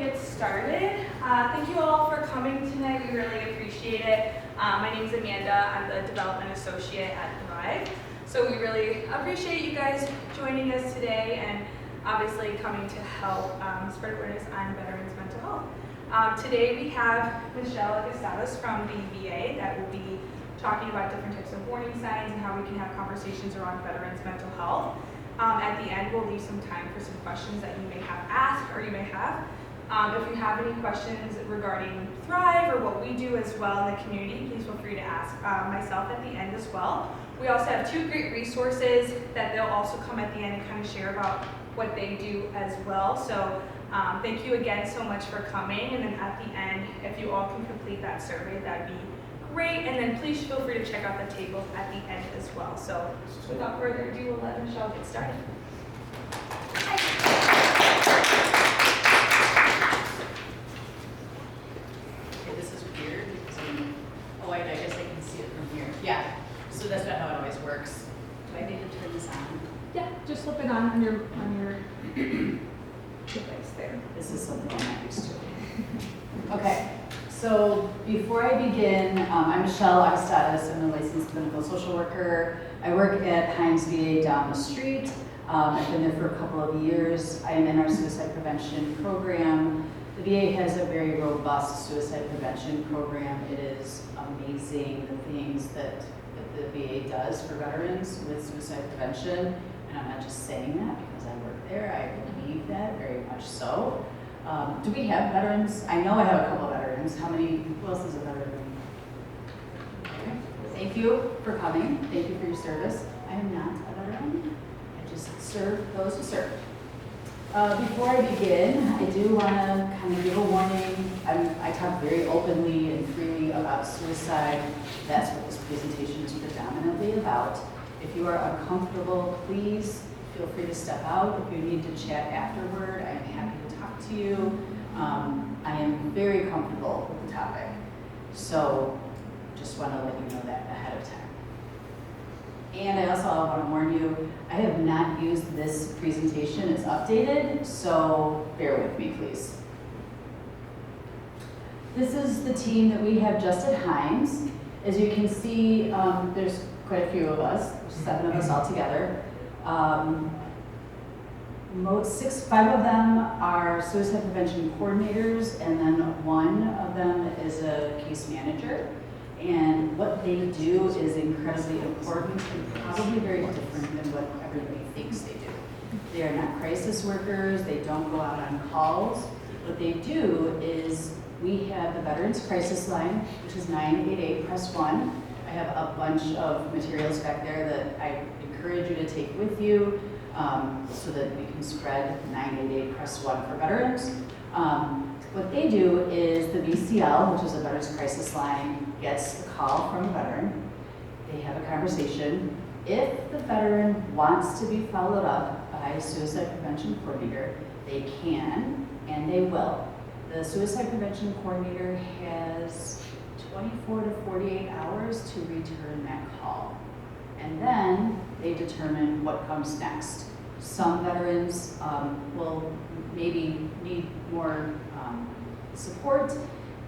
get started. Thank you all for coming tonight. We really appreciate it. My name is Amanda. I'm the Development Associate at Thrive. So we really appreciate you guys joining us today and obviously coming to help spread awareness on veterans' mental health. Today we have Michelle Expedite from the VA that will be talking about different types of warning signs and how we can have conversations around veterans' mental health. At the end, we'll leave some time for some questions that you may have asked or you may have. If you have any questions regarding Thrive or what we do as well in the community, please feel free to ask myself at the end as well. We also have two great resources that they'll also come at the end and kind of share about what they do as well. So thank you again so much for coming. And then at the end, if you all can complete that survey, that'd be great. And then please feel free to check out the tables at the end as well. So without further ado, we'll let Michelle get started. Okay, this is weird because I guess I can see it from here. Yeah, so that's not how it always works. Do I need to turn this on? Yeah, just flip it on your device there. This is something I'm not used to. Okay. So before I begin, I'm Michelle Expedite. I'm a licensed clinical social worker. I work at Hines VA down the street. I've been there for a couple of years. I am in our suicide prevention program. The VA has a very robust suicide prevention program. It is amazing the things that the VA does for veterans with suicide prevention. And I'm not just saying that because I work there. I believe that very much so. Do we have veterans? I know I have a couple of veterans. How many? Who else is a veteran? Okay. Thank you for coming. Thank you for your service. I am not a veteran. I just serve those who serve. Before I begin, I do want to kind of give a warning. I talk very openly and freely about suicide. That's what this presentation is predominantly about. If you are uncomfortable, please feel free to step out. If you need to chat afterward, I'm happy to talk to you. I am very comfortable with the topic. So just want to let you know that ahead of time. And I also want to warn you, I have not used this presentation. It's updated, so bear with me, please. This is the team that we have just at Hines. As you can see, there's quite a few of us, 7 of us all together. 5 of them are suicide prevention coordinators, and then 1 of them is a case manager. And what they do is incredibly important and probably very different than what everybody thinks they do. They are not crisis workers, they don't go out on calls. What they do is we have the Veterans Crisis Line, which is 988, press 1. I have a bunch of materials back there that I encourage you to take with you so that we can spread 988 press 1 for veterans. What they do is the VCL, which is a Veterans Crisis Line, gets a call from a veteran. They have a conversation. If the veteran wants to be followed up by a suicide prevention coordinator, they can and they will. The suicide prevention coordinator has 24 to 48 hours to return that call. And then they determine what comes next. Some veterans will maybe need more support.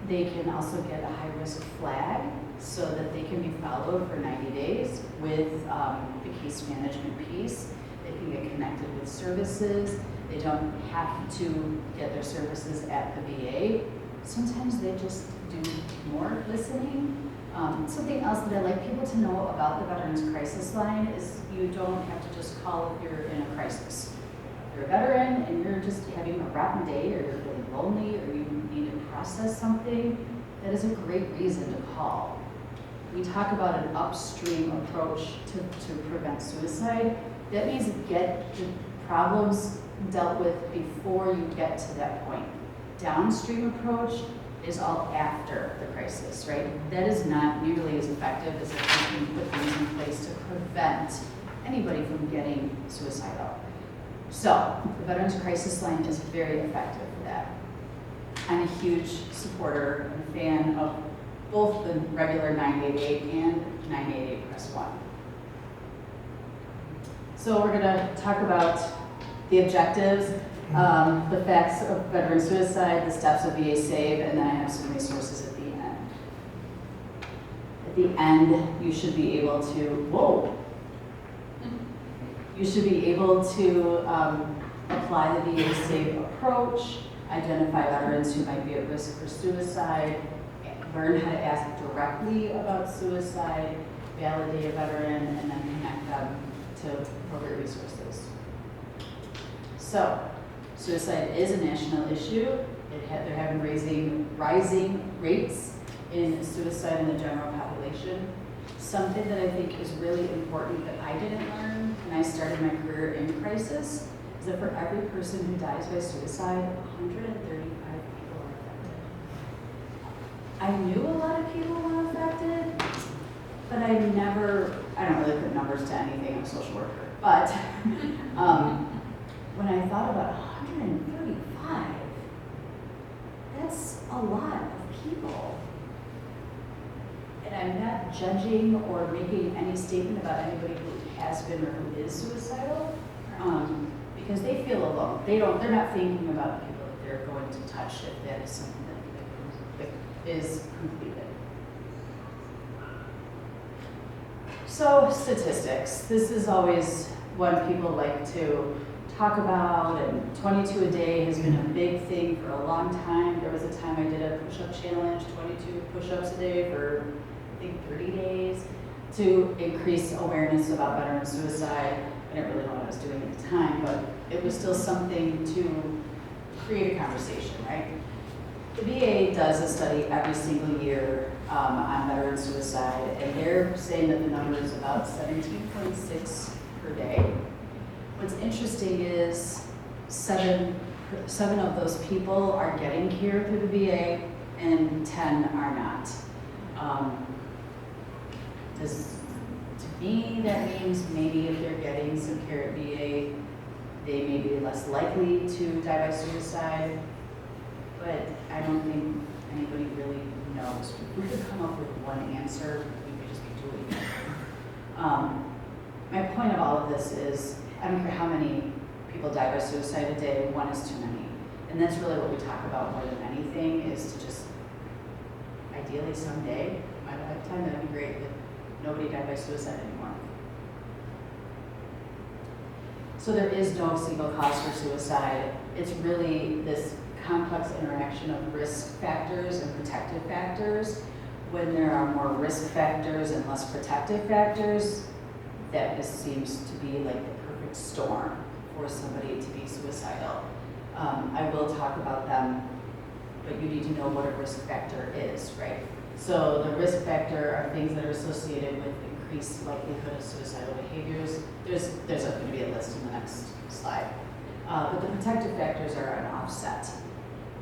They can also get a high-risk flag so that they can be followed for 90 days with the case management piece. They can get connected with services. They don't have to get their services at the VA. Sometimes they just do more listening. Something else that I like people to know about the Veterans Crisis Line is you don't have to just call if you're in a crisis. If you're a veteran and you're just having a rotten day or you're feeling lonely or you need to process something, that is a great reason to call. We talk about an upstream approach to prevent suicide. That means get the problems dealt with before you get to that point. Downstream approach is all after the crisis, right? That is not nearly as effective as if we can put things in place to prevent anybody from getting suicidal. So the Veterans Crisis Line is very effective for that. I'm a huge supporter and fan of both the regular 988 and 988 press 1. So we're going to talk about the objectives. the facts of veteran suicide, the steps of VA SAVE, and then I have some resources at the end. At the end, you should be able to, you should be able to apply the VA SAVE approach, identify veterans who might be at risk for suicide, learn how to ask directly about suicide, validate a veteran, and then connect them to appropriate resources. So, suicide is a national issue. They're having rising rates in suicide in the general population. Something that I think is really important that I didn't learn when I started my career in crisis is that for every person who dies by suicide, 135 people are affected. I knew a lot of people were affected, but I don't really put numbers to anything. I'm a social worker. But when I thought about 135, that's a lot of people. And I'm not judging or making any statement about anybody who has been or who is suicidal, because they feel alone. They're not thinking about the people that they're going to touch if that is something that is completed. So statistics. This is always one people like to talk about, and 22 a day has been a big thing for a long time. There was a time I did a push-up challenge, 22 push-ups a day for I think 30 days to increase awareness about veteran suicide. I didn't really know what I was doing at the time, but it was still something to create a conversation, right? The VA does a study every single year on veteran suicide, and they're saying that the number is about 17.6 per day. What's interesting is seven of those people are getting care through the VA, and 10 are not. To me, that means maybe if they're getting some care at VA, they may be less likely to die by suicide, but I don't think anybody really knows. If we could come up with one answer, we could just be doing it. My point of all of this is, I don't care how many people die by suicide a day, one is too many. And that's really what we talk about more than anything, is to just, ideally someday, my lifetime, that'd be great, that nobody died by suicide anymore. So there is no single cause for suicide. It's really this complex interaction of risk factors and protective factors. When there are more risk factors and less protective factors, that just seems to be like the perfect storm for somebody to be suicidal. I will talk about them, but you need to know what a risk factor is, right? So the risk factor are things that are associated with increased likelihood of suicidal behaviors. There's going to be a list in the next slide. But the protective factors are an offset.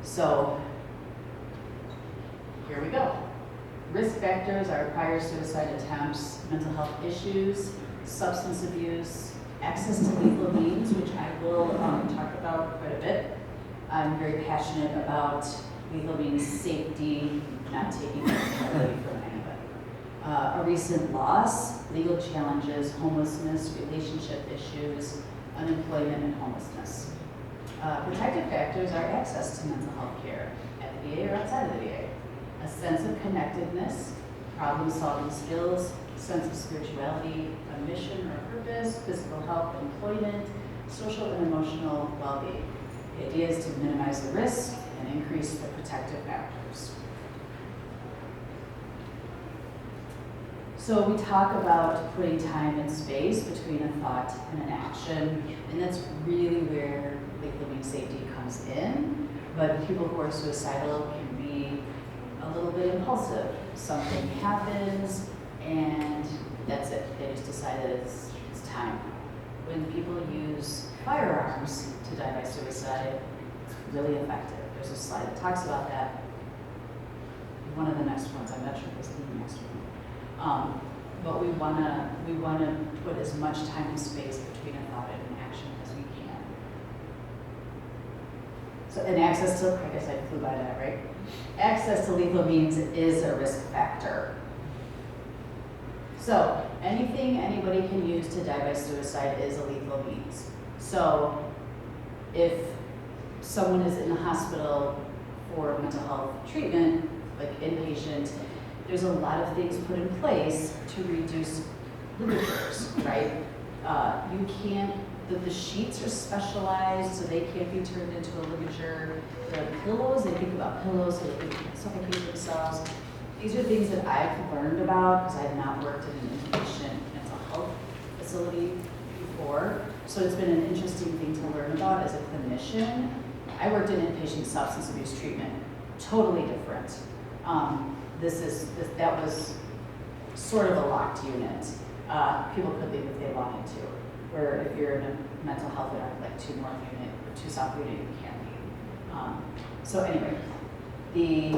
So here we go. Risk factors are prior suicide attempts, mental health issues, substance abuse, access to lethal means, which I will talk about quite a bit. I'm very passionate about lethal means safety, not taking it away from anybody. A recent loss, legal challenges, homelessness, relationship issues, unemployment, and homelessness. Protective factors are access to mental health care at the VA or outside of the VA. A sense of connectedness, problem-solving skills, sense of spirituality, a mission or purpose, physical health, employment, social and emotional well-being. The idea is to minimize the risk and increase the protective factors. So we talk about putting time and space between a thought and an action, and that's really where lethal means safety comes in. But people who are suicidal can be a little bit impulsive. Something happens, and that's it. They just decide that it's time. When people use firearms to die by suicide, it's really effective. There's a slide that talks about that. One of the next ones, I'm not sure if it's the next one. But we wanna put as much time and space between a thought and an action as we can. So, and access to, I guess I flew by that, right? Access to lethal means is a risk factor. So, anything anybody can use to die by suicide is a lethal means. So, if someone is in the hospital for mental health treatment, like inpatient, there's a lot of things put in place to reduce ligatures, right? You can't, the sheets are specialized, so they can't be turned into a ligature. The pillows, they think about pillows so that they can suffocate themselves. These are things that I've learned about because I've not worked in an inpatient mental health facility before. So it's been an interesting thing to learn about as a clinician. I worked in inpatient substance abuse treatment, totally different. That was sort of a locked unit. People could leave if they wanted to. Where if you're in a mental health unit, like 2 North unit or 2 South unit, you can't leave. So anyway, the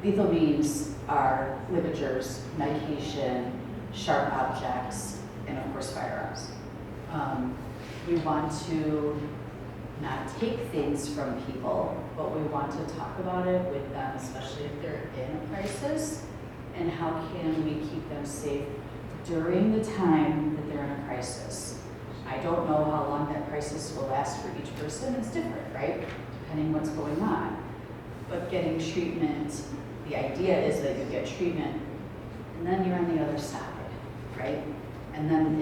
lethal means are ligatures, medication, sharp objects, and of course firearms. We want to not take things from people, but we want to talk about it with them, especially if they're in a crisis, and how can we keep them safe during the time that they're in a crisis. I don't know how long that crisis will last for each person. It's different, right? Depending what's going on. But getting treatment, the idea is that you get treatment, and then you're on the other side, right? And then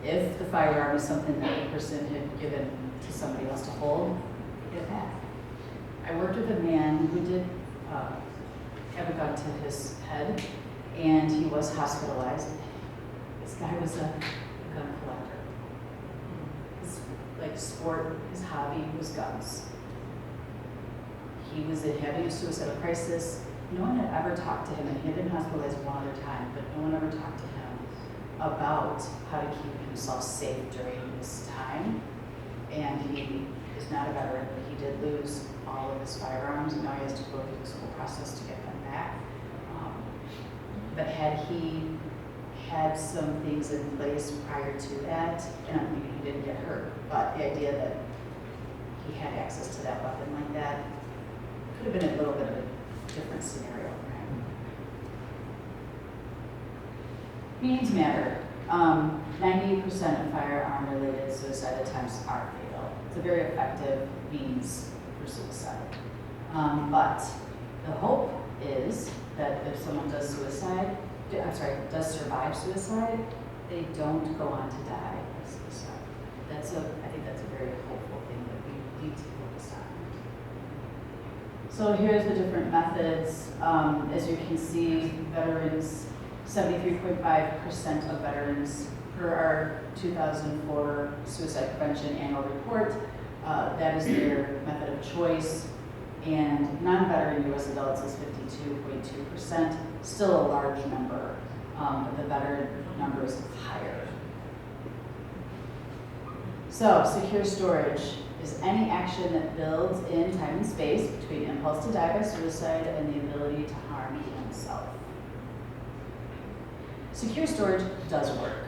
if the firearm is something that the person had given to somebody else to hold, you get it back. I worked with a man who did have a gun to his head, and he was hospitalized. This guy was a gun collector. His sport, his hobby was guns. He was having a suicidal crisis. No one had ever talked to him, and he had been hospitalized one other time, but no one ever talked to him about how to keep himself safe during this time. And he is not a veteran, but he did lose all of his firearms, and now he has to go through this whole process to get them back. But had he had some things in place prior to that, and I mean, he didn't get hurt, but the idea that he had access to that weapon like that could have been a little bit of a different scenario for him. Means matter. 90% of firearm-related suicide attempts are fatal. It's a very effective means for suicide. But the hope is that if someone does survive suicide, they don't go on to die of suicide. I think that's a very hopeful thing that we need to focus on. So here's the different methods. As you can see, veterans, 73.5% of veterans per our 2004 Suicide Prevention Annual Report, that is their method of choice. And non-veteran U.S. adults is 52.2%, still a large number, but the veteran number is higher. So, secure storage is any action that builds in time and space between impulse to die by suicide and the ability to harm oneself. Secure storage does work.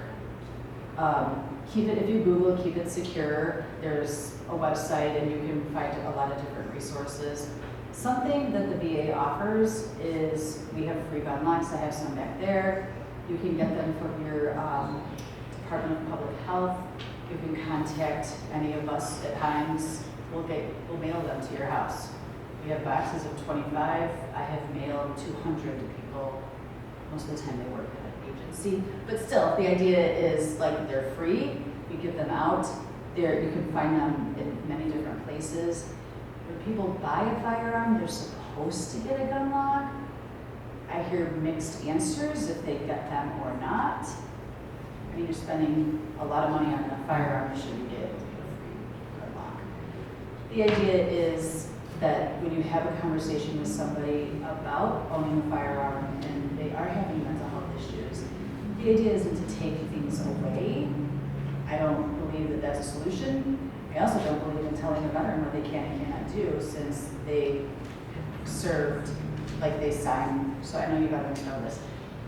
If you Google keep it secure, there's a website and you can find a lot of different resources. Something that the VA offers is we have free gun locks. I have some back there. You can get them from your Department of Public Health. You can contact any of us at Hines. We'll mail them to your house. We have boxes of 25. I have mailed 200 to people. Most of the time they work at an agency. But still, the idea is like they're free. We give them out. You can find them in many different places. When people buy a firearm, they're supposed to get a gun lock. I hear mixed answers if they get them or not. I mean, you're spending a lot of money on a firearm, you shouldn't get a free gun lock. The idea is that when you have a conversation with somebody about owning a firearm and they are having mental health issues, the idea isn't to take things away. I don't believe that that's a solution. I also don't believe in telling a veteran what they can and cannot do since they served, like they signed. So I know you veterans know this,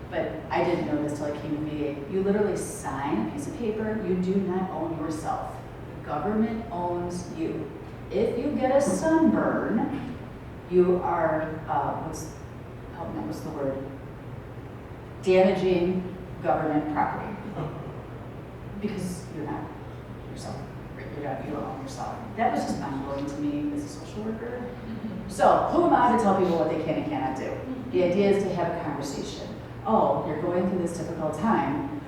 but I didn't know this till I came to VA. You literally sign a piece of paper. You do not own yourself. The government owns you. If you get a sunburn, you are, what's the word? Damaging government property. Because you're not yourself, you own yourself. That was just mind-blowing to me as a social worker. So who am I to tell people what they can and cannot do? The idea is to have a conversation. Oh, you're going through this difficult time.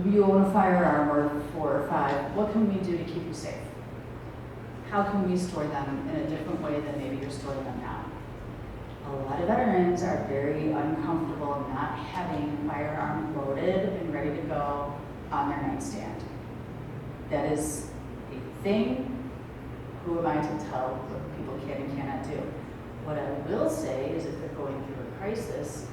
You own a firearm or 4 or 5. What can we do to keep you safe? How can we store them in a different way than maybe you're storing them now? A lot of veterans are very uncomfortable not having a firearm loaded and ready to go on their nightstand. That is a thing. Who am I to tell what people can and cannot do? What I will say is if they're going through a crisis,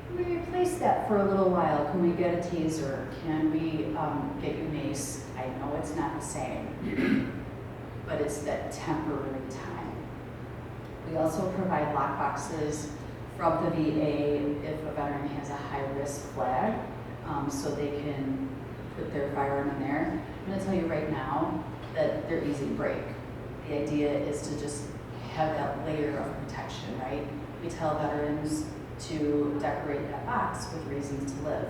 can we replace that for a little while? Can we get a taser? Can we get you mace? I know it's not the same, but it's that temporary time. We also provide lockboxes from the VA if a veteran has a high-risk flag, so they can put their firearm in there. I'm going to tell you right now that they're easy to break. The idea is to just have that layer of protection, right? We tell veterans to decorate that box with reasons to live.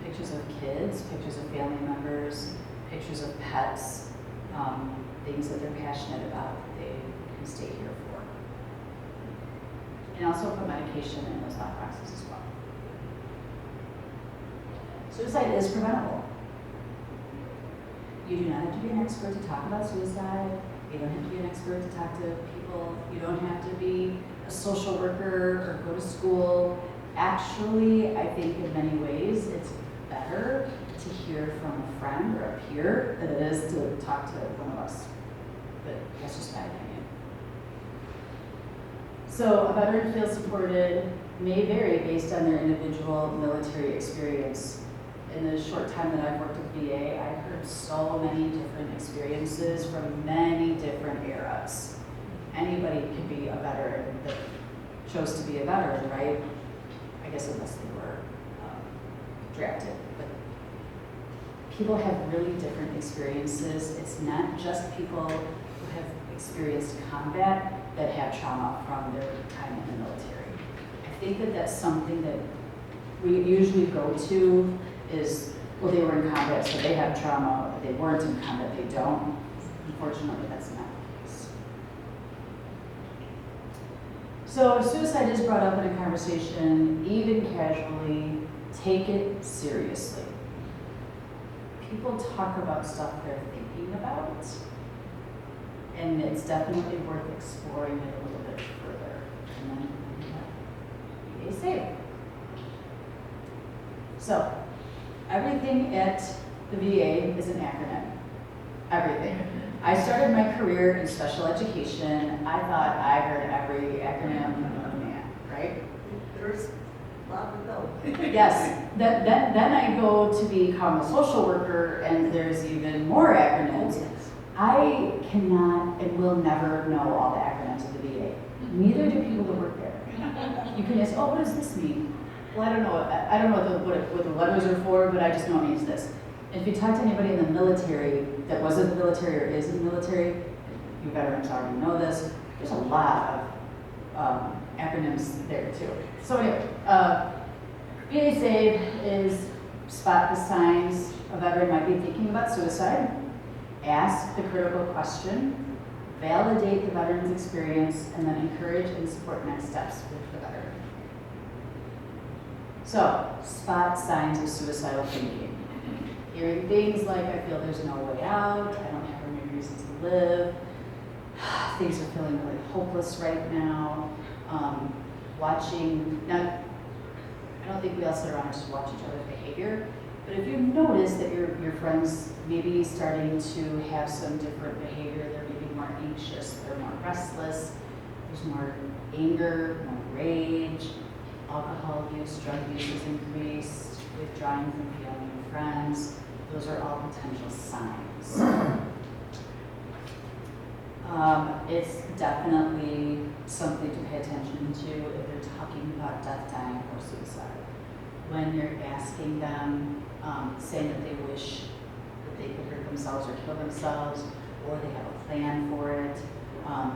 Pictures of kids, pictures of family members, pictures of pets, things that they're passionate about that they can stay here for. And also put medication in those lock boxes as well. Suicide is preventable. You do not have to be an expert to talk about suicide. You don't have to be an expert to talk to people. You don't have to be a social worker or go to school. Actually, I think in many ways it's better to hear from a friend or a peer than it is to talk to one of us. But that's just my opinion. So a veteran feels supported may vary based on their individual military experience. In the short time that I've worked at VA, I've heard so many different experiences from many different eras. Anybody could be a veteran that chose to be a veteran, right? I guess unless they were drafted. But people have really different experiences. It's not just people who have experienced combat that have trauma from their time in the military. I think that that's something that we usually go to is, well, they were in combat, so they have trauma. If they weren't in combat, they don't. Unfortunately, that's not the case. So if suicide is brought up in a conversation, even casually, take it seriously. People talk about stuff they're thinking about, and it's definitely worth exploring it a little bit further. And then be safe. So, everything at the VA is an acronym. Everything. I started my career in special education. I thought I heard every acronym known to man, right? There's a lot to know. Yes. Then I go to become a social worker, and there's even more acronyms. I cannot and will never know all the acronyms of the VA. Neither do people that work there. You can ask, oh, what does this mean? Well, I don't know. I don't know what the letters are for, but I just know it means this. And if you talk to anybody in the military that was in the military or is in the military, you veterans already know this. There's a lot of acronyms there too. So anyway, VA SAVE is spot the signs a veteran might be thinking about suicide, ask the critical question, validate the veteran's experience, and then encourage and support next steps with the veteran. So, spot signs of suicidal thinking. Hearing things like, I feel there's no way out, I don't have any reason to live, things are feeling really hopeless right now. Watching, now, I don't think we all sit around and just watch each other's behavior, but if you notice that your friends maybe starting to have some different behavior, they're maybe more anxious, they're more restless, there's more anger, more rage, alcohol use, drug use has increased, withdrawing from family and friends, those are all potential signs. It's definitely something to pay attention to if they're talking about death, dying, or suicide. When you're asking them, saying that they wish that they could hurt themselves or kill themselves, or they have a plan for it,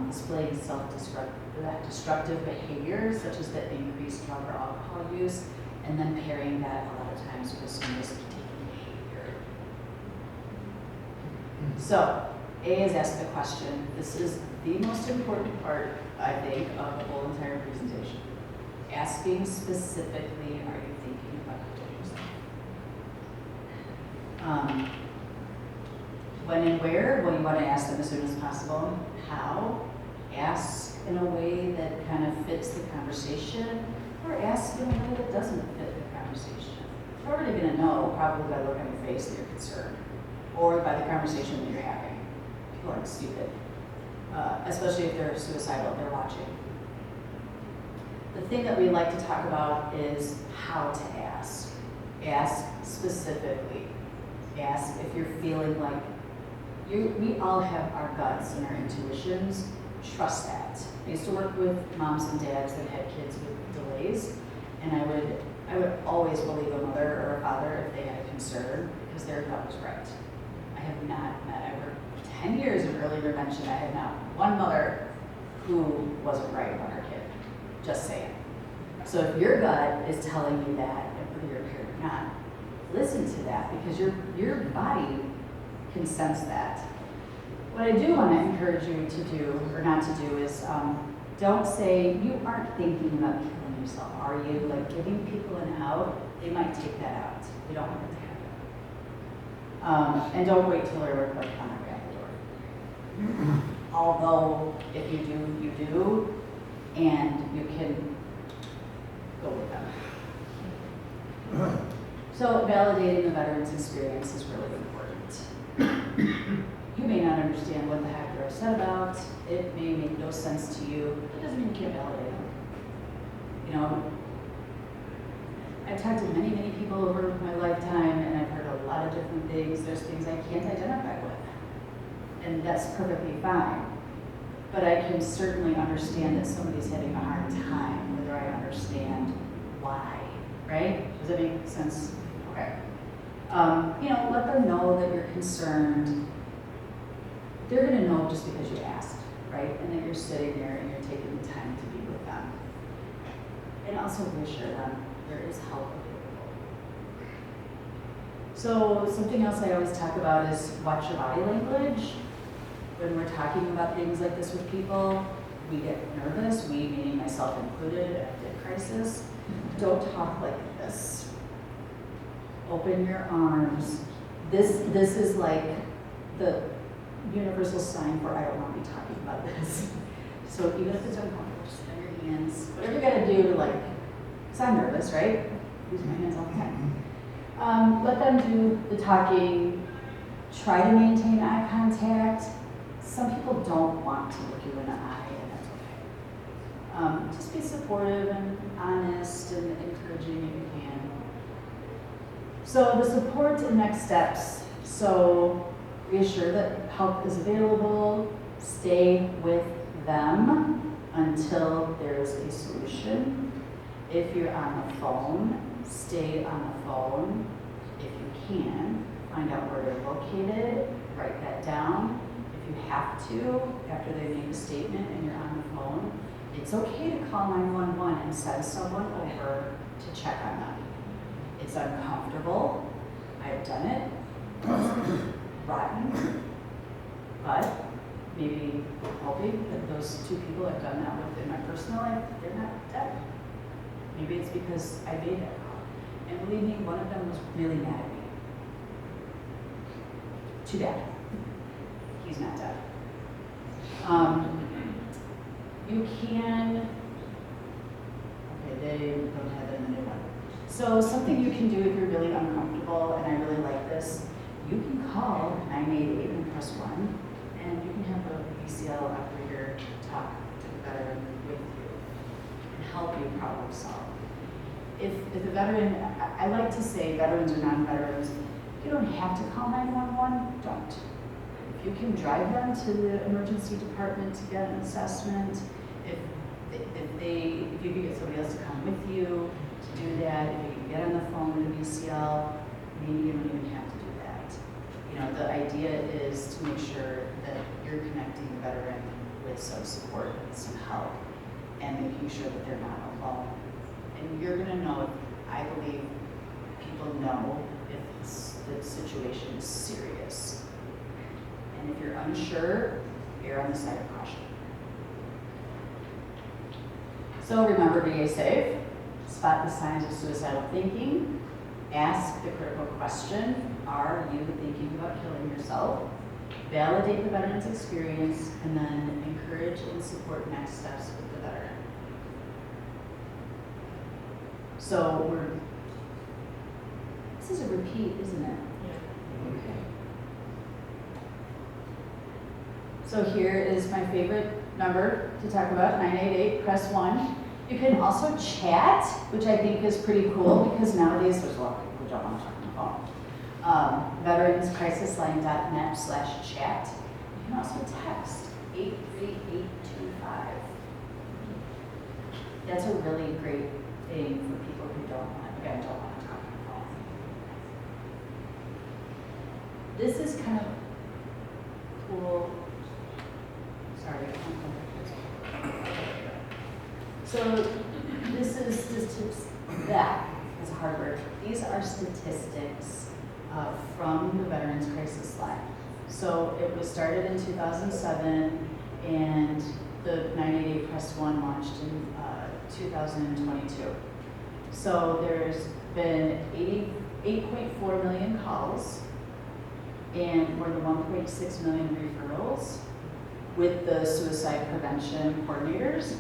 displaying self-destructive behaviors such as the increased drug or alcohol use, and then pairing that a lot of times with some risk-taking behavior. So, A is ask the question. This is the most important part, I think, of the whole entire presentation. Asking specifically, are you thinking about yourself? When and where? Well, you want to ask them as soon as possible. How? Ask in a way that kind of fits the conversation, or ask in a way that doesn't fit the conversation. You're already going to know, probably by the look on your face, that you're concerned, or by the conversation that you're having. People aren't stupid, especially if they're suicidal, they're watching. The thing that we like to talk about is how to ask. Ask specifically. Ask if you're feeling like we all have our guts and our intuitions. Trust that. I used to work with moms and dads that had kids with delays, and I would always believe a mother or a father if they had a concern because their gut was right. I have not met over 10 years of early intervention. I had not one mother who wasn't right about her kid. Just saying. So if your gut is telling you that, and whether you're a parent or not, listen to that because your body can sense that. What I do want to encourage you to do, or not to do, is don't say, you aren't thinking about killing yourself, are you? Like giving people an out, they might take that out. We don't want it to happen. And don't wait till they're like pornography at the door. Although, if you do, you do, and you can go with them. So validating the veteran's experience is really important. You may not understand what the heck they're upset about. It may make no sense to you. That doesn't mean you can't validate them. You know, I've talked to many, many people over my lifetime, and I've heard a lot of different things. There's things I can't identify with, and that's perfectly fine. But I can certainly understand that somebody's having a hard time, whether I understand why, right? Does that make sense? Okay. You know, let them know that you're concerned. They're going to know just because you asked, right? And that you're sitting there and you're taking the time to be with them. And also reassure them there is help available. So something else I always talk about is watch your body language. When we're talking about things like this with people, we get nervous, we, meaning myself included, at a crisis. Don't talk like this. Open your arms. This is like the universal sign for I don't want to be talking about this. So even if it's uncomfortable, just bend your hands. Whatever you gotta do to like, because I'm nervous, right? Use my hands all the time. Let them do the talking. Try to maintain eye contact. Some people don't want to look you in the eye, and that's okay. Just be supportive and honest and encouraging if you can. So the support and next steps. So reassure that help is available. Stay with them until there's a solution. If you're on the phone, stay on the phone. If you can, find out where they're located, write that down. If you have to, after they make a statement and you're on the phone, it's okay to call 911 and send someone over to check on them. It's uncomfortable. I've done it. It's rotten. But maybe hoping that those two people I've done that with in my personal life, they're not dead. Maybe it's because I made that call. And believe me, one of them was really mad at me. Too bad. He's not dead. You can, okay, they don't have it in the new one. So something you can do if you're really uncomfortable, and I really like this, you can call 988 and press 1, and you can have a VCL operator talk to the veteran with you and help you problem solve. If the veteran, I like to say veterans or non-veterans, you don't have to call 911, don't. If you can drive them to the emergency department to get an assessment, if you can get somebody else to come with you to do that, if you can get on the phone with a VCL, maybe you don't even have to do that. You know, the idea is to make sure that you're connecting the veteran with some support, some help, and making sure that they're not alone. And you're gonna know, I believe people know if the situation is serious. And if you're unsure, err on the side of caution. So remember, be safe, spot the signs of suicidal thinking, ask the critical question, are you thinking about killing yourself? Validate the veteran's experience, and then encourage and support next steps with the veteran. So this is a repeat, isn't it? Yeah. Okay. So here is my favorite number to talk about, 988, press 1. You can also chat, which I think is pretty cool because nowadays there's a lot of people who don't want to talk on the phone. veteranscrisisline.net/chat. You can also text 83825. That's a really great thing for people who don't want to talk on the phone. This is kind of cool. Sorry, so this is statistics. That is a hard word. These are statistics from the Veterans Crisis Line. So it was started in 2007, and the 988 Press 1 launched in 2022. So there's been 8.4 million calls and more than 1.6 million referrals with the suicide prevention coordinators.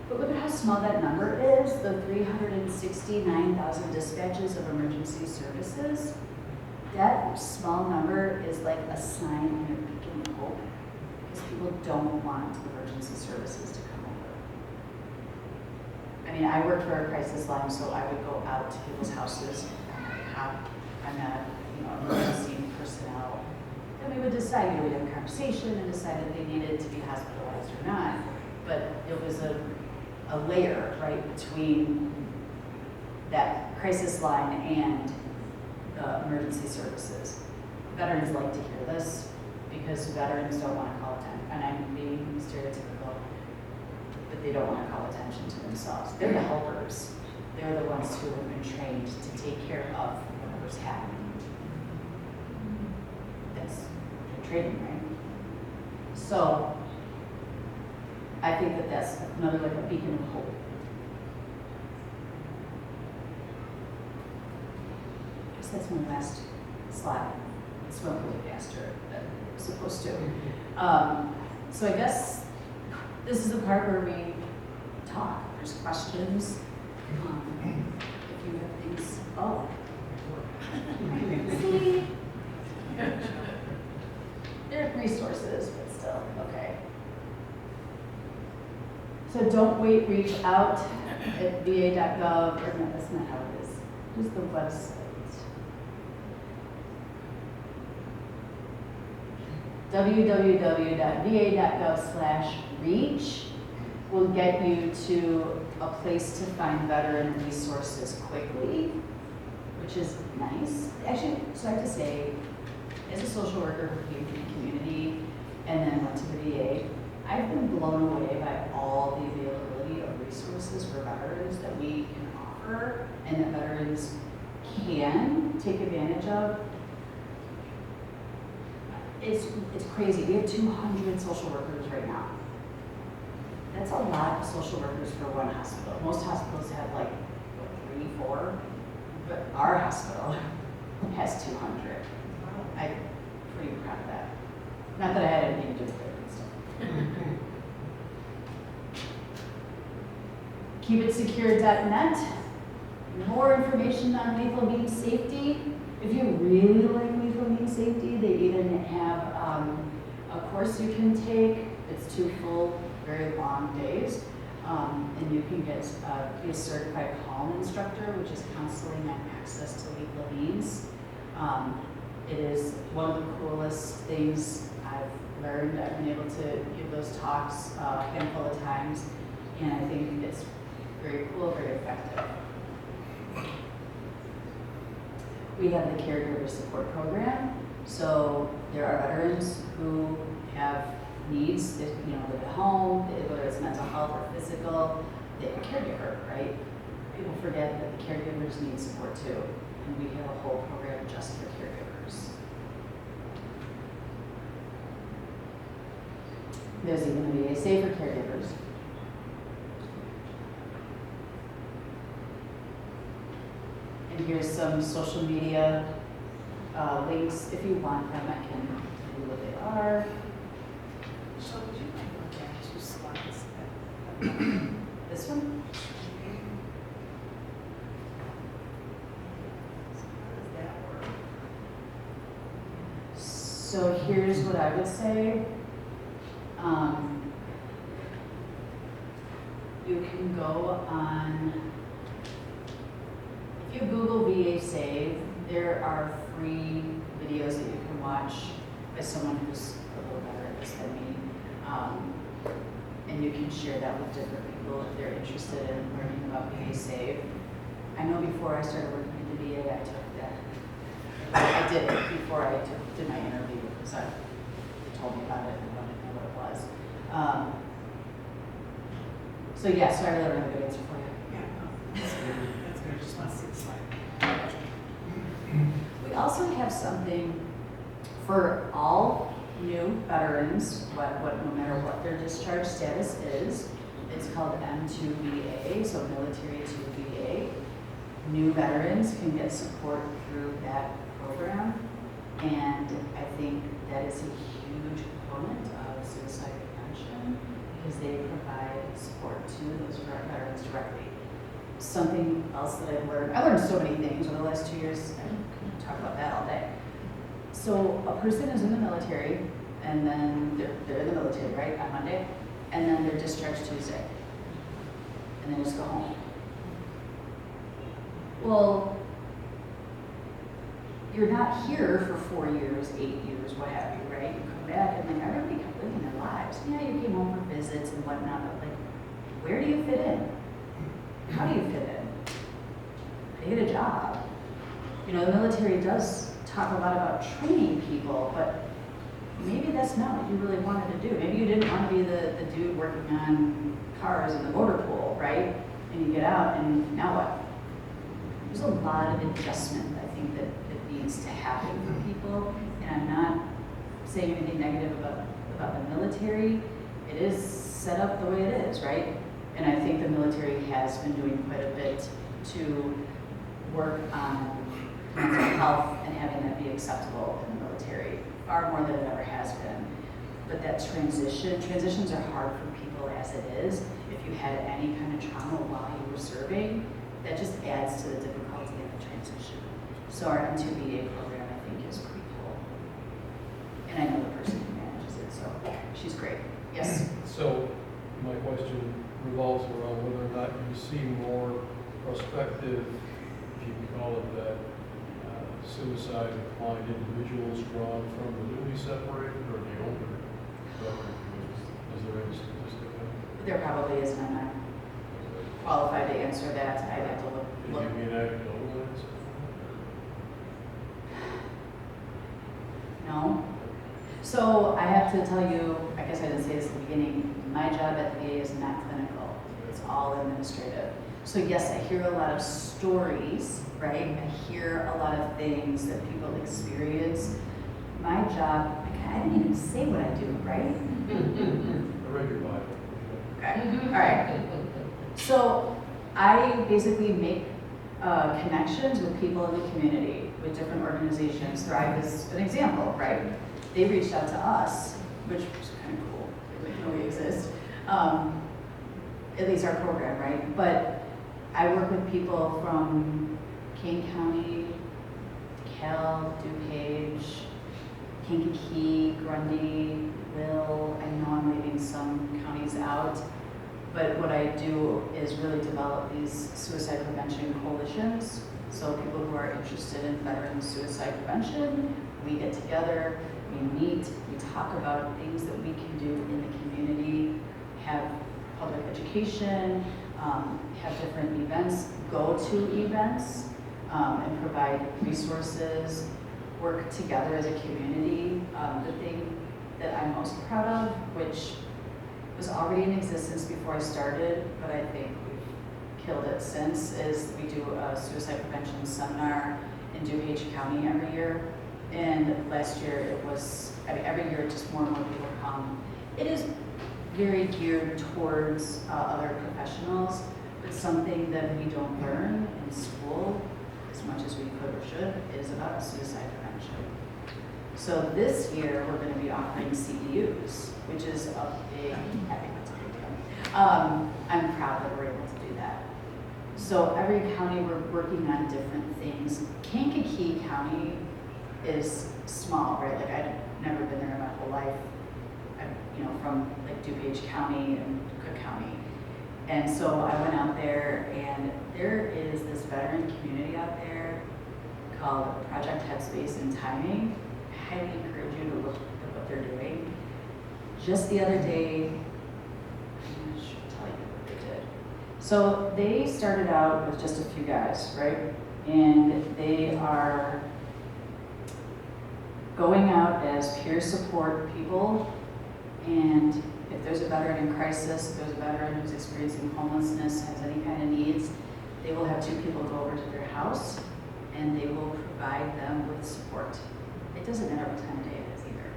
But look at how small that number is, the 369,000 dispatches of emergency services. That small number is like a sign and a beacon of hope because people don't want emergency services to come over. I mean, I worked for a crisis line, so I would go out to people's houses. I'm not, emergency personnel. And we would decide, we'd have a conversation and decide if they needed to be hospitalized or not. But it was a layer, right, between that crisis line and the emergency services. Veterans like to hear this because veterans don't want to call attention, and I'm being stereotypical, but they don't want to call attention to themselves. They're the helpers. They're the ones who have been trained to take care of whatever's happening. That's their training, right? So I think that that's another like a beacon of hope. I guess that's my last slide. It's went really faster than it was supposed to. So I guess this is the part where we talk. There's questions. If you have things, see, there are resources, but still, okay. So don't wait, reach out at va.gov, or no, that's not how it is. Who's the website? www.va.gov/reach will get you to a place to find veteran resources quickly, which is nice. Actually, so I have to say, as a social worker who came from the community and then went to the VA, I've been blown away by all the availability of resources for veterans that we can offer and that veterans can take advantage of. It's crazy. We have 200 social workers right now. That's a lot of social workers for one hospital. Most hospitals have like, 3, 4, but our hospital has 200. I'm pretty proud of that. Not that I had anything to do with it and stuff. KeepItSecure.net. More information on lethal means safety. If you really like lethal means safety, they even have a course you can take. It's 2 full, very long days. And you can get be a certified calm instructor, which is counseling and access to lethal means. It is one of the coolest things I've learned. I've been able to give those talks a handful of times, and I think it's very cool, very effective. We have the caregiver support program. So there are veterans who have needs that live at home, whether it's mental health or physical. They have a caregiver, right? People forget that the caregivers need support too, and we have a whole program just for caregivers. There's even a VA Save for caregivers. And here's some social media links. If you want them, I can tell you what they are. So would you mind going back 2 slides? This one? So how does that work? So here's what I would say. You can go on, if you Google VA Save, there are free videos that you can watch by someone who's a little better at this than me. And you can share that with different people if they're interested in learning about VA Save. I know before I started working at the VA, I took that. I did it before I did my interview because they told me about it and wanted to know what it was. So yeah, so I really don't have a good answer for you. Yeah, no, that's good. That's good. I just want to see the slide. We also have something for all new veterans, no matter what their discharge status is. It's called M2VA, so military to VA. New veterans can get support through that program, and I think that is a huge component of suicide prevention because they provide support to those veterans directly. Something else that I've learned, I learned so many things over the last 2 years, I can talk about that all day. So a person is in the military, and then they're in the military, right, on Monday, and then they're discharged Tuesday, and then just go home. Well, you're not here for 4 years, 8 years, what have you, right? You come back, and then everybody kept living their lives. Yeah, you came home for visits and whatnot, but like, where do you fit in? How do you fit in? How do you get a job? You know, the military does talk a lot about training people, but maybe that's not what you really wanted to do. Maybe you didn't want to be the dude working on cars in the motor pool, right? And you get out, and now what? There's a lot of adjustment, I think, that needs to happen for people. And I'm not saying anything negative about the military. It is set up the way it is, right? And I think the military has been doing quite a bit to work on mental health and having that be acceptable in the military, far more than it ever has been. But that transitions are hard for people as it is. If you had any kind of trauma while you were serving, that just adds to the difficulty of the transition. So our M2VA program, I think, is pretty cool. And I know the person who manages it, so she's great. Yes? So my question revolves around whether or not you see more prospective, if you can call it that, suicide inclined individuals drawn from the newly separated or the older veterans. Is there any statistic on that? There probably isn't. I'm not qualified to answer that. I'd have to look. Did you mean anecdotal answer? No. So I have to tell you, I guess I didn't say this at the beginning, my job at the VA is not clinical. It's all administrative. So yes, I hear a lot of stories, right? I hear a lot of things that people experience. My job, I didn't even say what I do, right? I read your Bible. Okay, all right. So I basically make connections with people in the community, with different organizations. Thrive is an example, right? They reached out to us, which was kind of cool. They didn't know we exist. At least our program, right? But I work with people from Kane County, DeKalb, DuPage, Kankakee, Grundy, Will. I know I'm leaving some counties out. But what I do is really develop these suicide prevention coalitions. So people who are interested in veteran suicide prevention, we get together, we meet, we talk about things that we can do in the community, have public education, have different events, go to events, and provide resources, work together as a community. The thing that I'm most proud of, which was already in existence before I started, but I think we've killed it since, is we do a suicide prevention seminar in DuPage County every year. And last year it was, every year just more and more people come. It is very geared towards other professionals, but something that we don't learn in school as much as we could or should is about suicide prevention. So this year, we're going to be offering CEUs, which is a big, I think that's a big deal. I'm proud that we're able to do that. So every county, we're working on different things. Kankakee County is small, right? Like I've never been there in my whole life. From like DuPage County and Cook County. And so I went out there, and there is this veteran community out there called Project Headspace and Timing. I highly encourage you to look at what they're doing. Just the other day, I should tell you what they did. So they started out with just a few guys, right? And they are going out as peer support people. And if there's a veteran in crisis, if there's a veteran who's experiencing homelessness, has any kind of needs, they will have 2 people go over to their house and they will provide them with support. It doesn't matter what time of day it is either.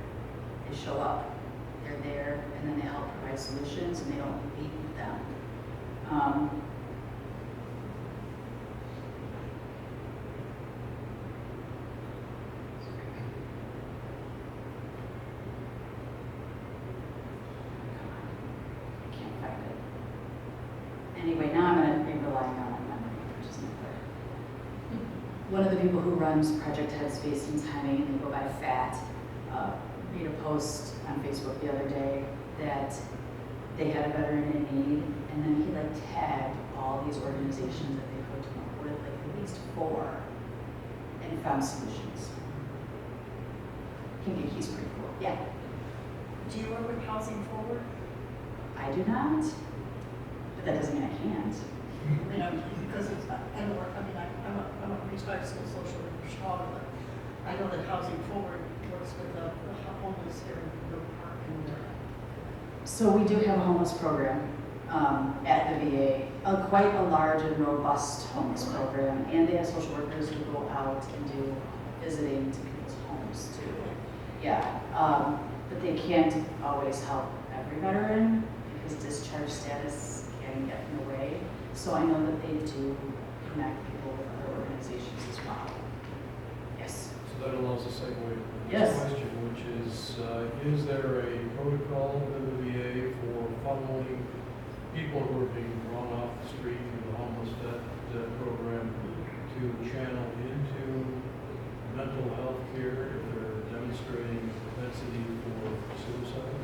They show up, they're there, and then they help provide solutions, and they don't leave them. Anyway, now I'm going to be relying on my memory, which is not good. One of the people who runs Project Headspace and Timing, and they go by FAT, made a post on Facebook the other day that they had a veteran in need, and then he like tagged all these organizations that they hooked him up with, like at least 4, and found solutions. He's pretty cool. Yeah. Do you work with Housing Forward? I do not. But that doesn't mean I can't. Because it's, I'm a retired school social worker in Chicago, but I know that Housing Forward works with the homeless here in Grove Park and So we do have a homeless program at the VA, quite a large and robust homeless program, and they have social workers who go out and do visiting to people's homes too. Yeah, but they can't always help every veteran because discharge status can get in the way. So I know that they do connect people with other organizations as well. Yes. So that allows a segue to the Yes. next question, which is there a protocol within the VA for funneling people who are being drawn off the street through the homeless debt program to channel into mental health care if they're demonstrating propensity for suicide?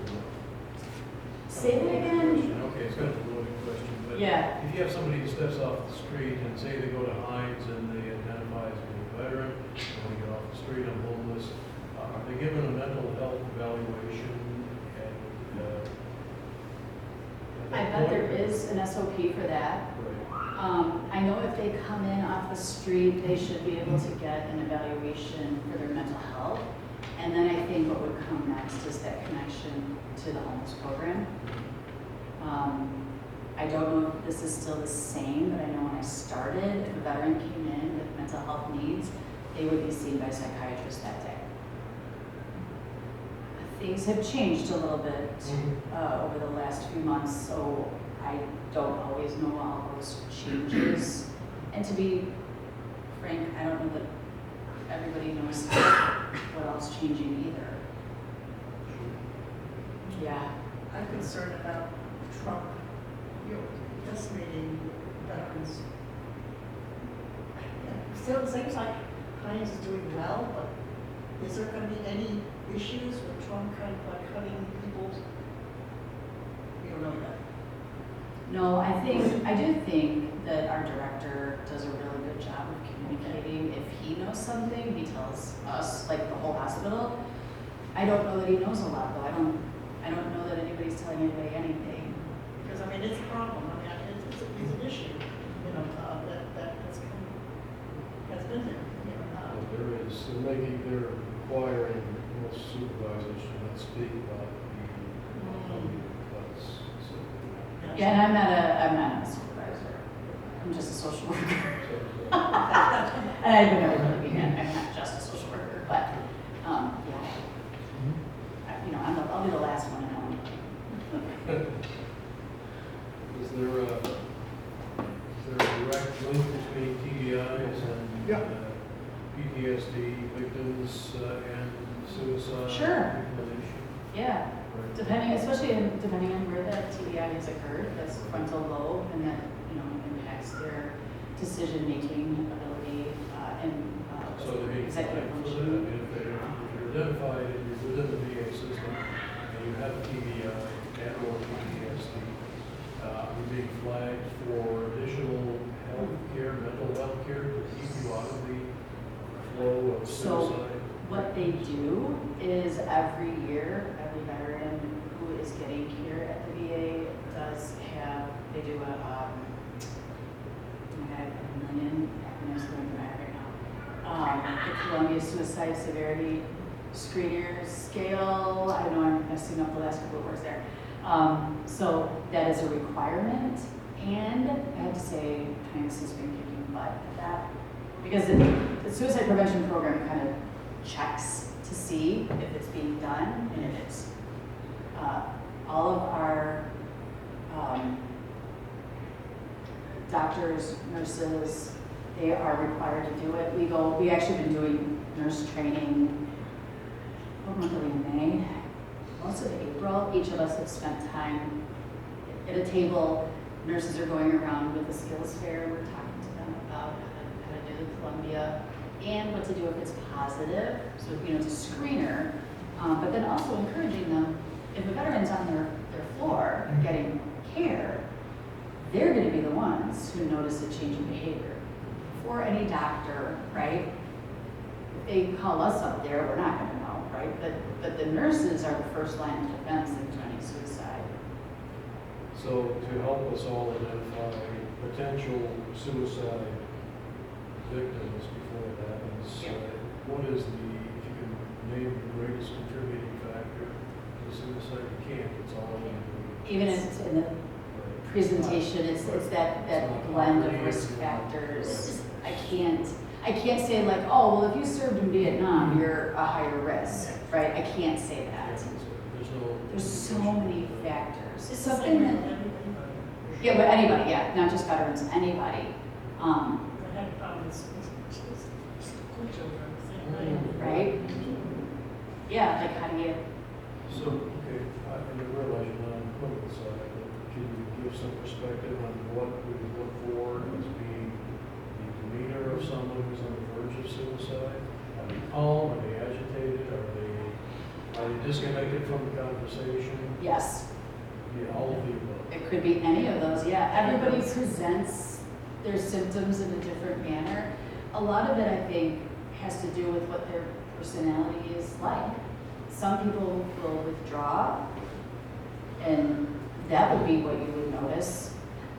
Say that again? Okay, it's kind of a loaded question, but Yeah. if you have somebody who steps off the street and say they go to Hines and they identify as being a veteran, and when they get off the street and homeless, are they given a mental health evaluation? And, I bet there is an SOP for that. Right. I know if they come in off the street, they should be able to get an evaluation for their mental health. And then I think what would come next is that connection to the homeless program. I don't know if this is still the same, but I know when I started, if a veteran came in with mental health needs, they would be seen by a psychiatrist that day. Things have changed a little bit over the last few months, so I don't always know all those changes. And to be frank, I don't know that everybody knows what else changing either. Yeah. I'm concerned about Trump, decimating veterans. Still, it seems like Hines is doing well, but is there going to be any issues with Trump kind of like cutting people's? We don't know yet. No, I do think that our director does a really good job of communicating. If he knows something, he tells us, like the whole hospital. I don't know that he knows a lot, though. I don't know that anybody's telling anybody anything. Because I mean, it's a problem. I mean, it's an issue, that's been there. There is, they're requiring most supervisors to not speak about the cuts. So, Yeah, and I'm not a supervisor. I'm just a social worker. And I would never really be, I'm not just a social worker, but, yeah. I'll be the last one to know. there a direct link between TBIs and Yeah. PTSD victims and suicide? Sure. Victimization? Yeah, Right. depending on where that TBI has occurred, that's frontal lobe, and that, impacts their decision-making ability, and So to be executive flagged for that, I function. mean, if you're identified, and you're within the VA system, and you have a TBI and/or PTSD, you're being flagged for additional health care, mental health care to keep you out of the flow of So, suicide? what they do is every year, every veteran who is getting care at the VA they do a million acronyms going through my head right now. The Columbia Suicide Severity Screener Scale. I know I'm messing up the last couple of words there. So that is a requirement, and I have to say, Times has been kicking butt at that, because the suicide prevention program kind of checks to see if it's being done, and if it's all of our doctors, nurses, they are required to do it. We actually been doing nurse training, what month are we in, May? Most of April. Each of us have spent time at a table. Nurses are going around with a skills fair. We're talking to them about how to do the Columbia and what to do if it's positive. So, it's a screener, but then also encouraging them, if a veteran's on their floor getting care, they're going to be the ones who notice a change in behavior. For any doctor, right? If they call us up there, we're not going to know, right? But the nurses are the first line of defense in preventing suicide. So to help us all identify potential suicide victims before it happens, what is if you can name the greatest contributing factor to suicide? You can't, it's all in the... Even if it's in the presentation, it's that blend of risk factors. I can't say like, oh, well, if you served in Vietnam, you're a higher risk, right? I can't say that. There's so many factors. It's something that, yeah, but anybody, yeah, not just veterans, anybody. I had found this school children, same way. Right? Yeah, like how do you, So, okay, I realize you're not on the clinical side, but can you give some perspective on what we would look for as being the demeanor of someone who's on the verge of suicide? Are they calm? Are they agitated? Are they disconnected from the conversation? yes. Yeah, all of the above. It could be any of those, yeah. Everybody presents their symptoms in a different manner. A lot of it, I think, has to do with what their personality is like. Some people will withdraw, and that would be what you would notice.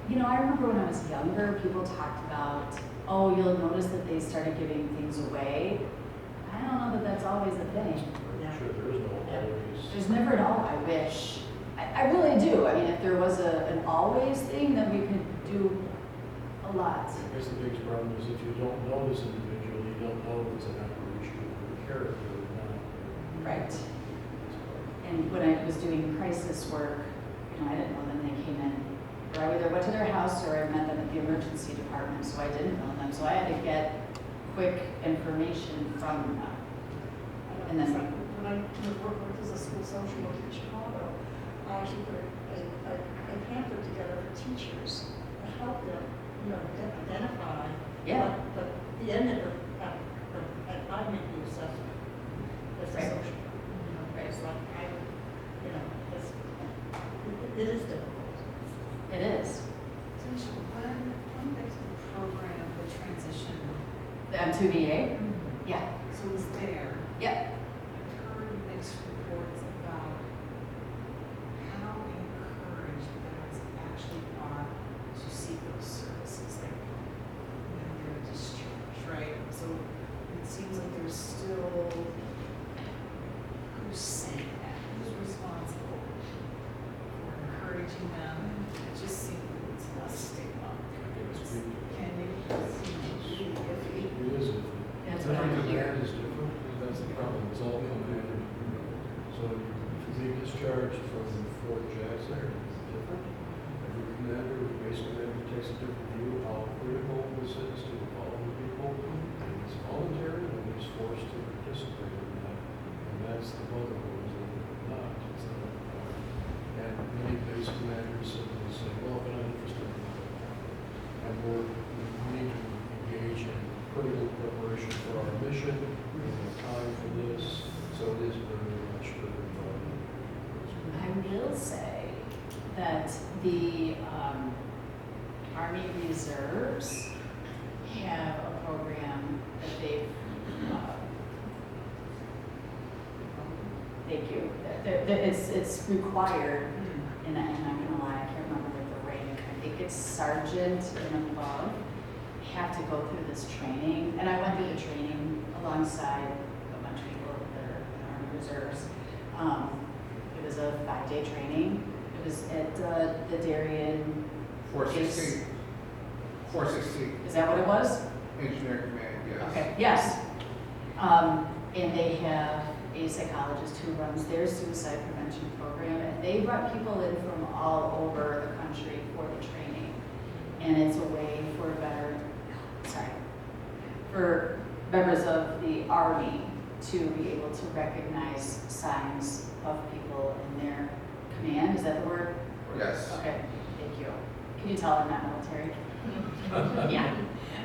I remember when I was younger, people talked about, oh, you'll notice that they started giving things away. I don't know that that's always a thing. Sure, there is no always. There's never an I wish. I really do. I mean, if there was an always thing, then we could do a lot. I guess the biggest problem is if you don't know this individual, you don't know if it's an aberration of character or not. Right. And when I was doing crisis work, I didn't know them. They came in, or I either went to their house or I met them at the emergency department, so I didn't know them. So I had to get quick information from them. And then, When I worked as a school social worker in Chicago, I actually put a pamphlet together for teachers to help them, identify. yeah, But the end of it, I make the assessment. That's a Right. social. Right. It's like, it is difficult. it is. So when there's the program, the transition, To VA? Yeah. so it's there. Yep. I've heard mixed reports about how encouraged veterans actually are to seek those services, like when they're discharged, right? So it seems like there's still, who's saying that? Who's responsible for encouraging them? It just seems it's less stigma. Can you, It is. That's I what think I'm the here. band is different, because that's the problem. Army Reserves have a program that they've, thank you, it's required, and I'm not gonna lie, I can't remember the rank, I think it's sergeant and above, have to go through this training, and I went through the training alongside a bunch of people that are in Army Reserves. It was a 5-day training. It was at the Darien. 416. 416. Is that what it was? Engineering Command, yes. Okay, yes. And they have a psychologist who runs their suicide prevention program, and they brought people in from all over the country for the training. And it's a way for for members of the Army to be able to recognize signs of people in their command. Is that the word? Yes. Okay, thank you. Can you tell I'm not military? Yeah.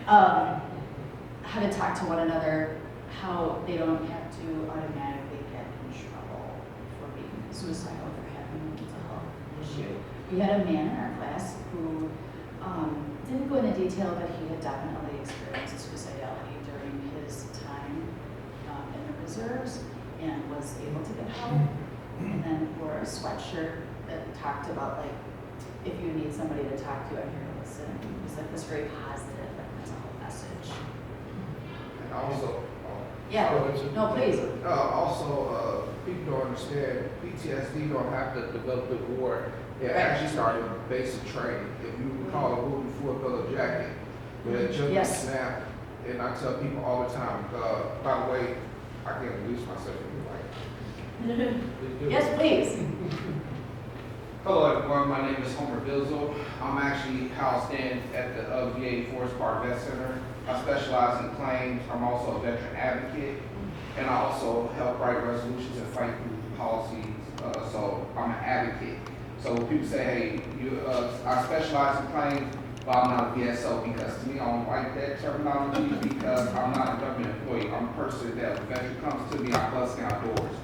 How to talk to one another, how they don't have to automatically get in trouble for being suicidal, for having a mental health issue. We had a man in our class who didn't go into detail, but he had definitely experienced suicidality during his time in the reserves and was able to get help. And then wore a sweatshirt that talked about, like, if you need somebody to talk to, I'm here to listen. It was like this very positive, like, mental health message. And also, Yeah, no, please. also, people don't understand, PTSD don't have to develop the ward. It Right. actually started with basic training. If you recall a movie before Bill Jacket, where it jumped Yes. snap, and I tell people all the time, by the way, I can't introduce myself if you like. Yes, please. Hello everyone, my name is Homer Bizzle. I'm actually housed in at the VA Forest Park Vet Center. I specialize in claims. I'm also a veteran advocate, and I also help write resolutions and fight through policies. So I'm an advocate. So when people say, hey, I specialize in claims, but I'm not a VSO, because to me, I don't like that terminology because I'm not a government employee. I'm a person that when a veteran comes to me, I bust down doors.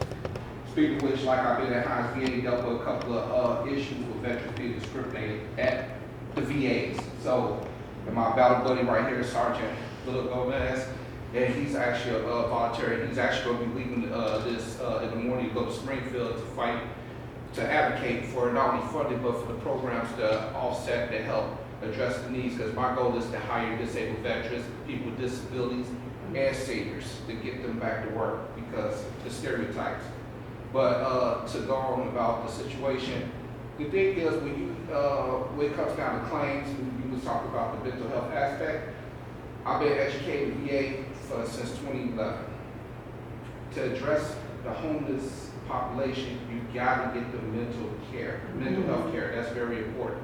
Speaking of which, like I've been at Hines VA, dealt with a couple of issues with veterans being discriminated at the VAs. So, and my battle buddy right here, Sergeant Little Gomez, and he's actually a voluntary. He's actually going to be leaving this in the morning to go to Springfield to fight, to advocate for not only funding, but for the programs to offset, to help address the needs. Because my goal is to hire disabled veterans, people with disabilities, and seniors to get them back to work because the stereotypes. But to go on about the situation, the thing is when it comes down to claims, we was talking about the mental health aspect. I've been educated in VA since 2011. To address the homeless population, you gotta get them mental health care. That's very important.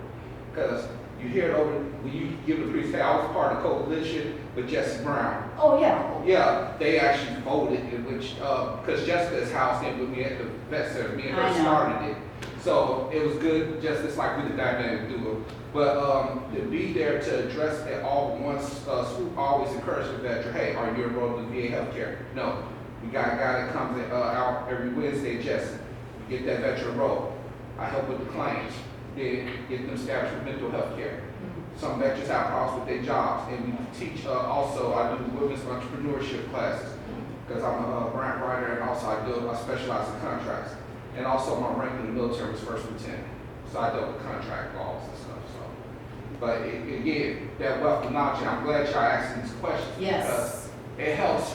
Because you hear it over, when you give the presentation, I was part of the coalition with Jesse Brown. Oh, yeah. Yeah, they actually voted, in which, because Jessica is housed in with me at the vet center, me and her I know. started it. So it was good, just it's like we the dynamic duo. But to be there to address it all at once, always encourage the veteran, hey, are you enrolled in VA healthcare? No. We got a guy that comes out every Wednesday, Jesse. We get that veteran enrolled. I help with the claims, then get them established with mental health care. Some veterans have problems with their jobs, and we teach also, I do women's entrepreneurship classes, because I'm a grant writer, and also I specialize in contracts. And also my rank in the military was first lieutenant, so I dealt with contract laws and stuff, so. But again, that wealth of knowledge, and I'm glad y'all asked these questions. Yes. Because it helps.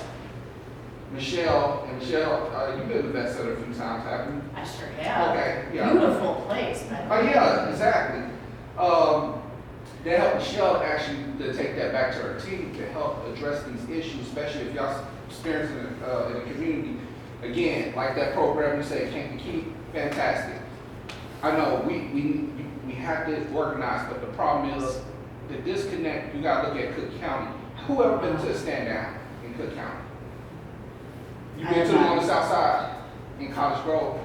Michelle, you've been to the vet center a few times, haven't you? I sure have. Okay, yeah. Beautiful place, by the Oh, way. yeah, exactly. That helped Michelle actually to take that back to her team to help address these issues, especially if y'all experiencing it in the community. Again, like that program you say, Can't Be Keep, fantastic. I know we have to organize, but the problem is the disconnect. You gotta look at Cook County. Who ever been to a stand down in Cook County? You I been to have the one on not. the south side in College Grove?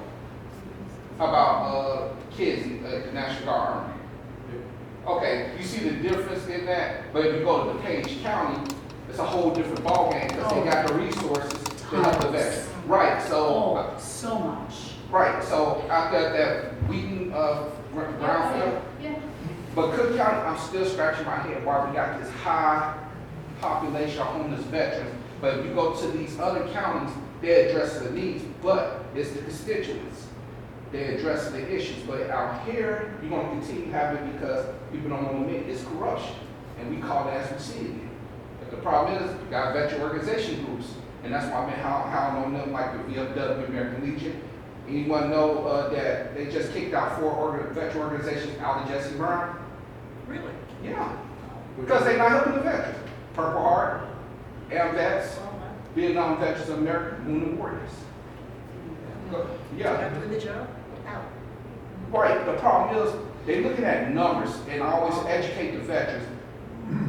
How about kids at the National Guard Army? Okay, you see the difference in that, but if you go to DuPage County, it's a whole different ballgame because they got the resources to help the vets. Right, so, Oh, so much. right, so out there at that Wheaton, Brownfield, Yeah. But Cook County, I'm still scratching my head why we got this high population of homeless veterans. But if you go to these other counties, they address the needs, but it's the constituents. They address the issues. But out here, you're going to continue having it because people don't want to admit it's corruption. And we call it as we see it. But the problem is, you got veteran organization groups. And that's why how on them like the VFW, American Legion. Anyone know that they just kicked out 4 veteran organizations out of Jesse Brown? Really? Yeah. Because they're not helping the veterans. Purple Heart, AMVETS, Vietnam Veterans of America, Wounded Warriors. Yeah. Not doing the job? Out. Right. The problem is they're looking at numbers, and I always educate the veterans.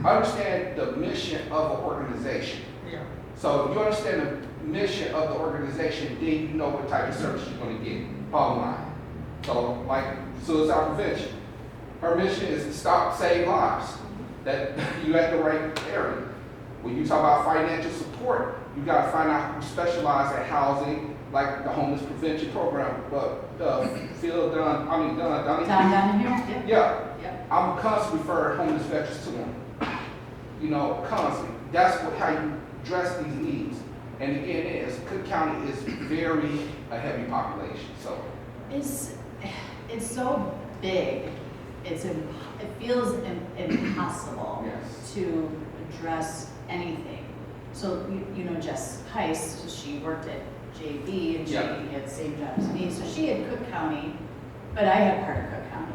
Understand the mission of an organization. Yeah. So if you understand the mission of the organization, then you know what type of service you're going to get. Bottom line. So like suicide prevention, her mission is to save lives. That you at the right area. When you talk about financial support, you got to find out who specialize in housing, like the homeless prevention program. But Phil Dunn, Down here? Yep. yeah, Yep. I'm constantly referring homeless veterans to them. You know, constantly. That's how you address these needs. And again, Cook County is very a heavy population. So It's so big. It feels impossible yes, to address anything. So you know Jess Heiss, she worked at JB and she Yeah. had the same job as me. So she had Cook County, but I had part of Cook County.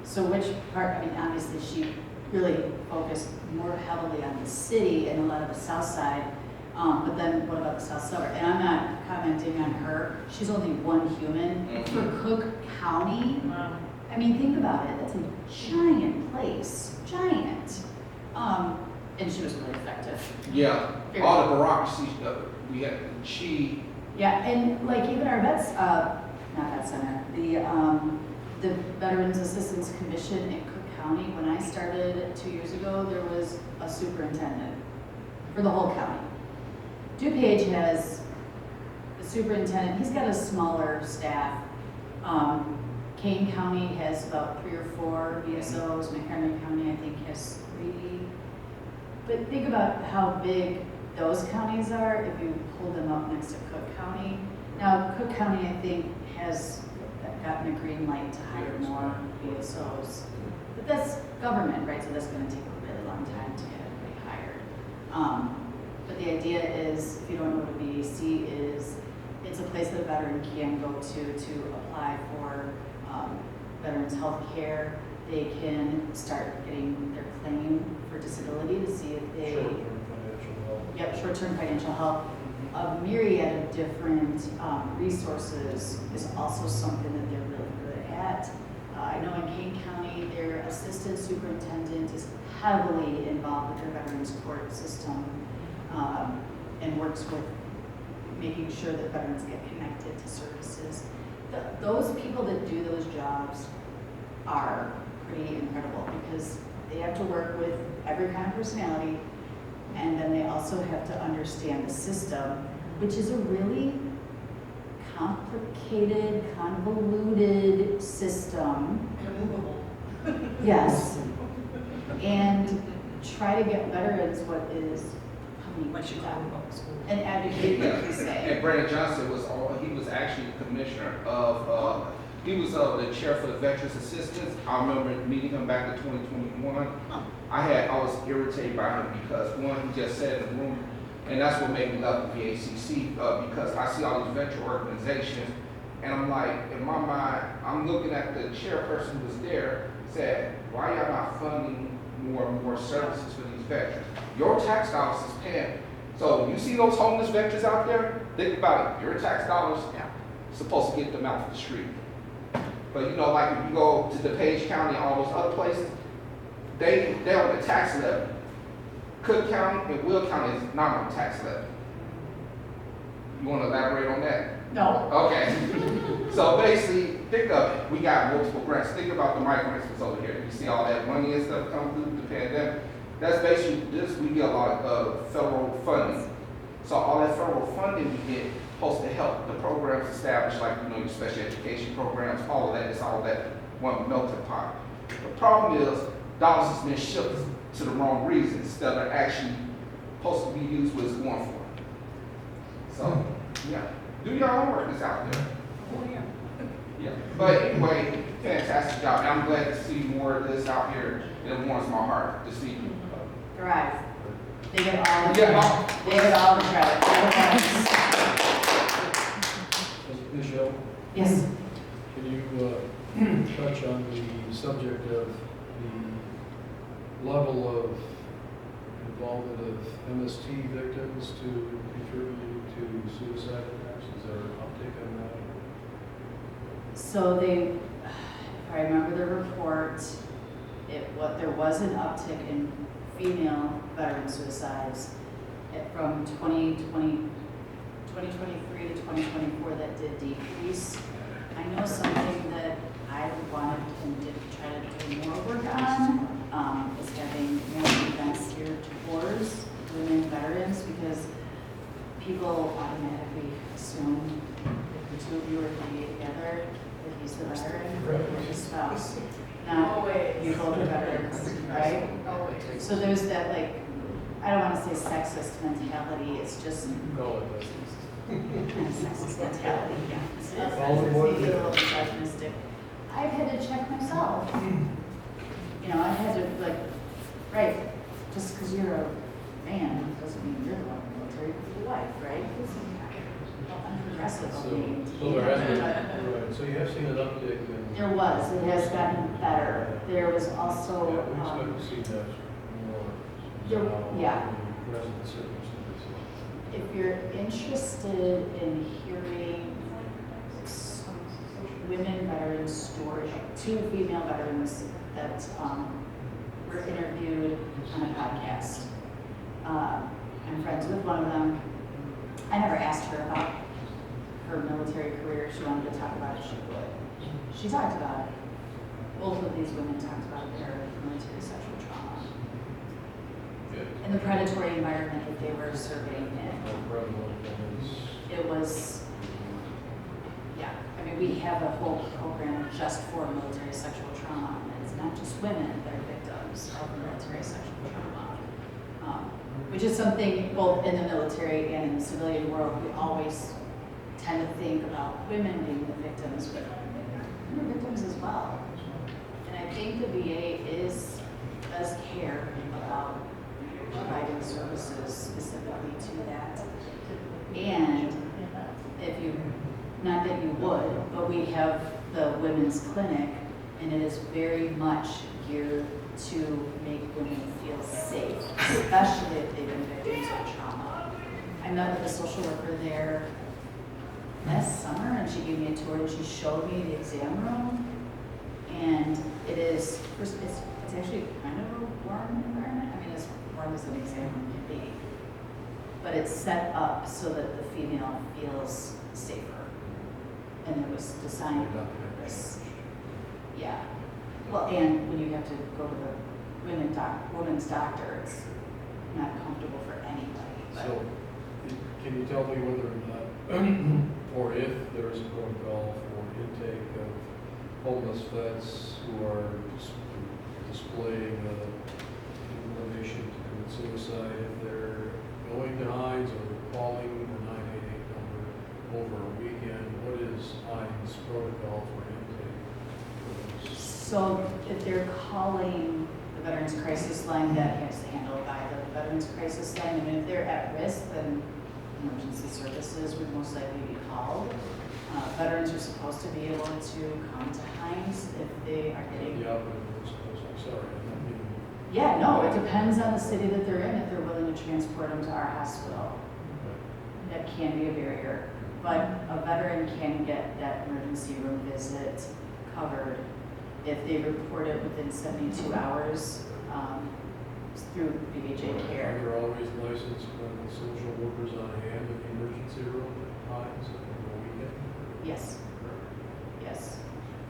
So which part? I mean, obviously she really focused more heavily on the city and a lot of the south side. But then what about the south suburb? And I'm not commenting on her. She's only one human. For Cook County, I mean, think about it. That's a giant place, giant. And she was really effective. yeah. Very All the bureaucracy we had. She Yeah, and like even our vets, not vet center, the Veterans Assistance Commission in Cook County, when I started 2 years ago, there was a superintendent for the whole county. DuPage has the superintendent, he's got a smaller staff. Kane County has about 3 or 4 VSOs, McHenry County I think has 3. But think about how big those counties are if you pull them up next to Cook County. Now, Cook County, I think, has gotten a green light to hire more VSOs. But that's government, right? So that's going to take a really long time to get everybody hired. But the idea is, if you don't know what a VAC is, it's a place that a veteran can go to apply for veterans health care. They can start getting their claim for disability to see if they Short-term financial help. Yep, short-term financial help. A myriad of different resources is also something that they're really good at. I know in Kane County, their assistant superintendent is heavily involved with their veterans court system and works with making sure that veterans get connected to services. Those people that do those jobs are pretty incredible because they have to work with every kind of personality, and then they also have to understand the system, which is a really complicated, convoluted system. Immovable. Yes. And try to get veterans what is coming Once to you them. go to school. And advocate, like you say. and Brandon Johnson he was actually the commissioner of he was the chair for the Veterans Assistance. I remember meeting him back in 2021. I was irritated by him because one, he just said in the room, and that's what made me love the VACC because I see all these veteran organizations, and I'm like, in my mind, I'm looking at the chairperson who was there, said, why y'all not funding more and more services for these veterans? Your tax dollars is paying. So you see those homeless veterans out there, think about it. Your tax dollars supposed to get them out of the street. But you know, like if you go to DuPage County and all those other places, they're on the tax levy. Cook County and Will County is not on the tax levy. You want to elaborate on that? No. Okay. So basically, think of it. We got multiple grants. Think about the migrants that's over here. You see all that money and stuff come through the pandemic. That's basically this. We get a lot of federal funding. So all that federal funding we get supposed to help the programs established, like your special education programs, all of that. It's all that one melting pot. The problem is dollars has been shifted to the wrong reasons instead of actually supposed to be used what it's going for. So, yeah, do your homework that's out there. Oh, yeah. Yeah, but anyway, fantastic job. And I'm glad to see more of this out here. It warms my heart to see. Thrive. They get all the Yeah. credit. They get all the credit. Michelle, Yes. can you touch on the subject of the level of involvement of MST victims to contribute to suicide attacks? Is there an uptick on that? So they, if I remember the report, there was an uptick in female veteran suicides from 2023 to 2024 that did decrease. I know something that I wanted and did try to do more work on is having more events geared towards women veterans, because people automatically assume if the two of you are going to be together, that he's the veteran or the spouse. Not Always. you both are veterans, right? Always. So there's that, like, I don't want to say sexist mentality, it's just Call it that. kind of sexist mentality, yeah. It's not Follow sexist, what maybe it a little is. misogynistic. I've had to check myself. You know, I've had to, like, right, just because you're a man doesn't mean you're the one in the military, you're the wife, right? Unprogressive of me. So there has been, right, so you have seen an uptick in. There was, it has gotten better. There was Yeah, also, we expect to see that more. There- yeah. in Present circumstances. if you're interested in hearing women veterans' story, two female veterans that were interviewed on a podcast. I'm friends with one of them. I never asked her about her military career. She wanted to talk about it, she would. She talked about it. Both of these women talked about their military sexual trauma Yeah. and the predatory environment that they were serving in. More prevalent than is. It was, yeah, I mean, we have a whole program just for military sexual trauma, and it's not just women that are victims of military sexual trauma. Which is something both in the military and in the civilian world, we always tend to think about women being the victims, but men are victims as well. And I think the VA does care about providing services specifically to that. And if you, not that you would, but we have the women's clinic, and it is very much geared to make women feel safe, especially if they've been victims of trauma. I met with a social worker there last summer, and she gave me a tour, and she showed me the exam room. And it is, first, it's actually kind of a warm environment. I mean, as warm as an exam room can be. But it's set up so that the female feels safer. And it was designed for purpose. Yeah. Well, and when you have to go to the women's doctor, it's not comfortable for anybody. But So, can you tell me whether or not, or if there is a protocol for intake of homeless vets who are displaying inclination to commit suicide, if they're going to Hines or calling the 988 number over a weekend? What is Hines' protocol for intake for those? So if they're calling the Veterans Crisis Line, that gets handled by the Veterans Crisis Line. I mean, if they're at risk, then emergency services would most likely be called. Veterans are supposed to be able to come to Hines if they are getting. Yeah, but I'm sorry, I don't mean. Yeah, no, it depends on the city that they're in, if they're willing to transport them to our hospital. That can be a barrier, but a veteran can get that emergency room visit covered if they report it within 72 hours through BHA Are care. there always licensed social workers on hand in the emergency room at Hines on the weekend? Yes, yes.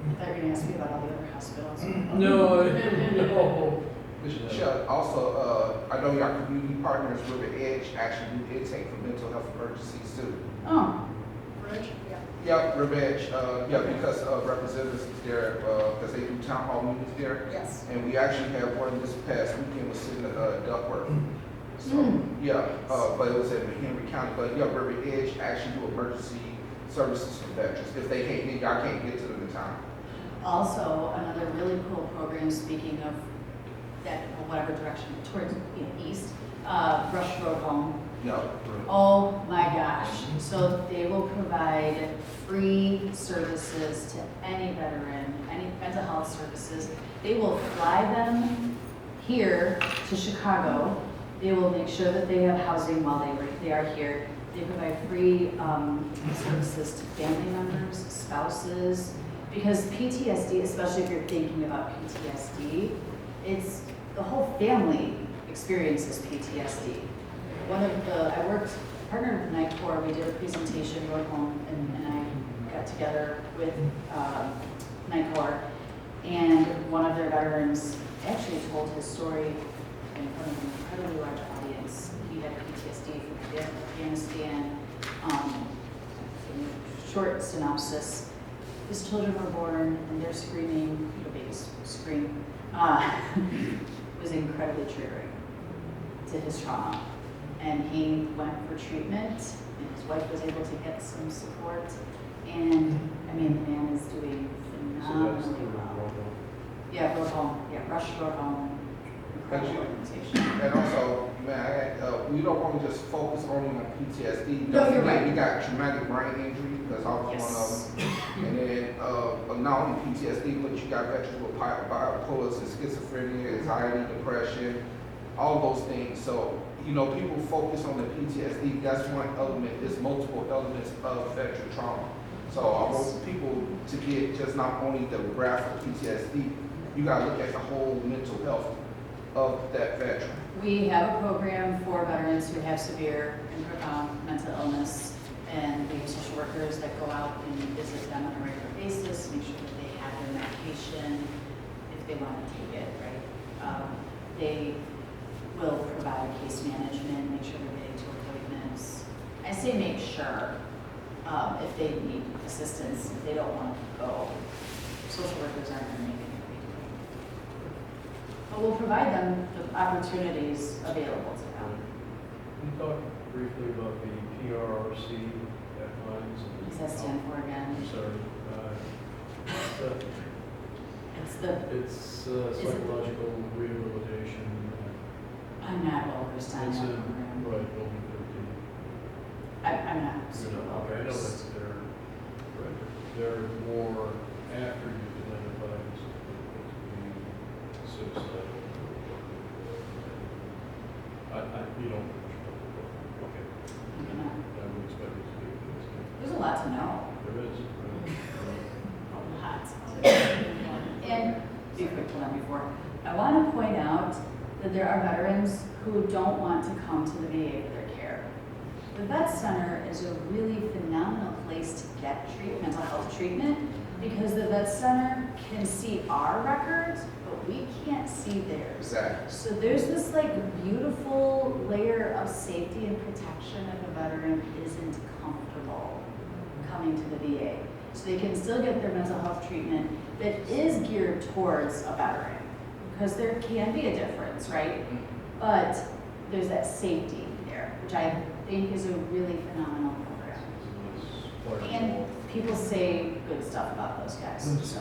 I thought you were going to ask me about all the other hospitals. No, no. Michelle, also, I know your community partners, River Edge, actually do intake for mental health emergencies too. Oh, Rich? Yeah. Yeah, Revenge, yeah, because representatives is there, because they do town hall meetings there. Yes. And we actually had one this past weekend was sitting at Duckworth. So, yeah, but it was in Henry County, but yeah, River Edge actually do emergency services for veterans. If they can't get, y'all can't get to them in time. Also, another really cool program, speaking of that, whatever direction, towards east, Rush Road Home. Yeah. Oh my gosh. So they will provide free services to any veteran, any mental health services. They will fly them here to Chicago. They will make sure that they have housing while they are here. They provide free services to family members, spouses, because PTSD, especially if you're thinking about PTSD, it's the whole family experiences PTSD. I partnered with Night Corps. We did a presentation, Road Home, and I got together with Night Corps, and one of their veterans actually told his story in front of an incredibly large audience. He had PTSD from Afghanistan. Short synopsis: his children were born and they're screaming, the babies scream. It was incredibly triggering to his trauma. And he went for treatment, and his wife was able to get some support. And I mean, the man is doing phenomenally well. Yeah, Road Home. Yeah, Rush Road Home. Incredible organization. And also, man, we don't want to just focus only on PTSD. No, you're right. We got traumatic brain injury, because I was one of them. And then not only PTSD, but you got veterans with bipolar and schizophrenia, anxiety, depression, all those things. So, you know, people focus on the PTSD. That's one element. There's multiple elements of veteran trauma. So I want people to get just not only the graphic PTSD, you got to look at the whole mental health of that veteran. We have a program for veterans who have severe and profound mental illness, and we have social workers that go out and visit them on a regular basis, make sure that they have their medication if they want to take it, right? They will provide case management, make sure they're getting to appointments. I say make sure if they need assistance, if they don't want to go. Social workers aren't going to make it. But we'll provide them the opportunities available to them. Can you talk briefly about the PRRC guidelines? What does that stand for again? I'm sorry. It's Psychological rehabilitation. I'm not well versed on It's that in, program. right, building 13. I'm not You super know, well okay, I know versed. that they're more after you've identified as being suicidal. You don't. Okay. You know, I would expect it to be. there's a lot to know. There is. A lot. And be quick to that before. I want to point out that there are veterans who don't want to come to the VA for their care. The Vet Center is a really phenomenal place to get mental health treatment, because the Vet Center can see our records, but we can't see theirs. Exactly. So there's this like beautiful layer of safety and protection if a veteran isn't comfortable coming to the VA. So they can still get their mental health treatment that is geared towards a veteran, because there can be a difference, right? But there's that safety there, which I think is a really phenomenal program. And people say good stuff about those guys. So.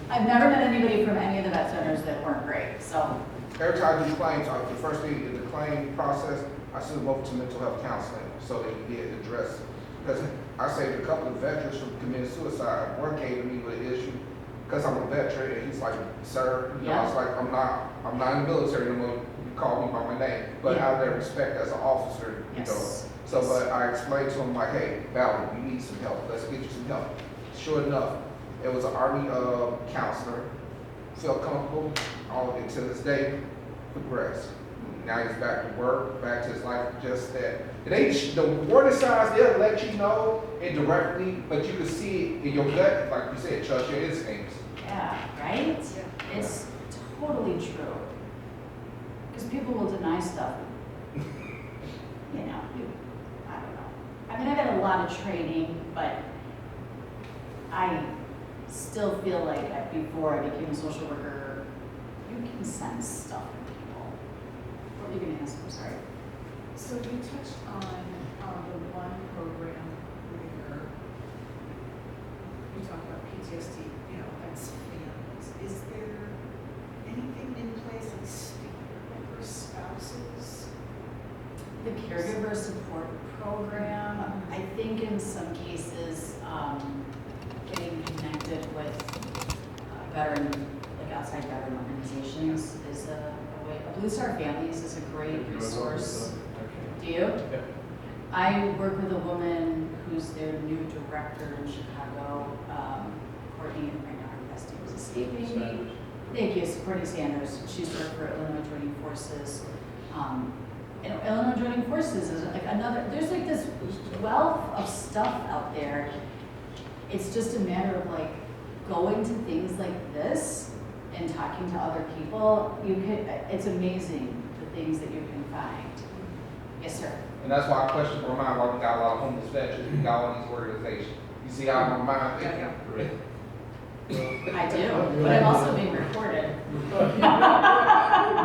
I've never met anybody from any of the vet centers that weren't great, so. Every time I do claims, the first thing in the claim process, I send them over to mental health counseling so they can get addressed. Because I saved a couple of veterans from committing suicide. One came to me with an issue because I'm a veteran, and he's like, "Sir, you know," I was like, I'm not in the military anymore. You call me by my name, but out of their respect as an officer, you know. So, but I explained to him like, "Hey, Valerie, you need some help. Let's get you some help." Sure enough, it was an Army counselor. Felt comfortable. All until this day, progressed. Now he's back to work, back to his life, just that. The warning signs, they'll let you know indirectly, but you can see it in your gut, like you said, trust your instincts. Yeah, right? It's totally true. Because people will deny stuff. You know, I don't know. I mean, I got a lot of training, but I still feel like before I became a social worker, you can sense stuff in people. What were you gonna ask? I'm sorry. So you touched on the one program where you talk about PTSD, against families. Is there anything in place like speaker for spouses? The caregiver support program, I think in some cases, getting connected with veteran, like outside veteran organizations is a way. Blue Star Families is a great resource. Do you? Yeah. I work with a woman who's their new director in Chicago, Courtney, right now her best name is escaping me. Sanders. Thank you, Courtney Sanders. She's worked for Illinois Joining Forces. Illinois Joining Forces is like another, there's like this wealth of stuff out there. It's just a matter of like going to things like this and talking to other people. It's amazing the things that you can find. Yes, sir. And that's why I question my mind why we got a lot of homeless veterans, we got all these organizations. You see how my mind thinking? I do, but I'm also being recorded.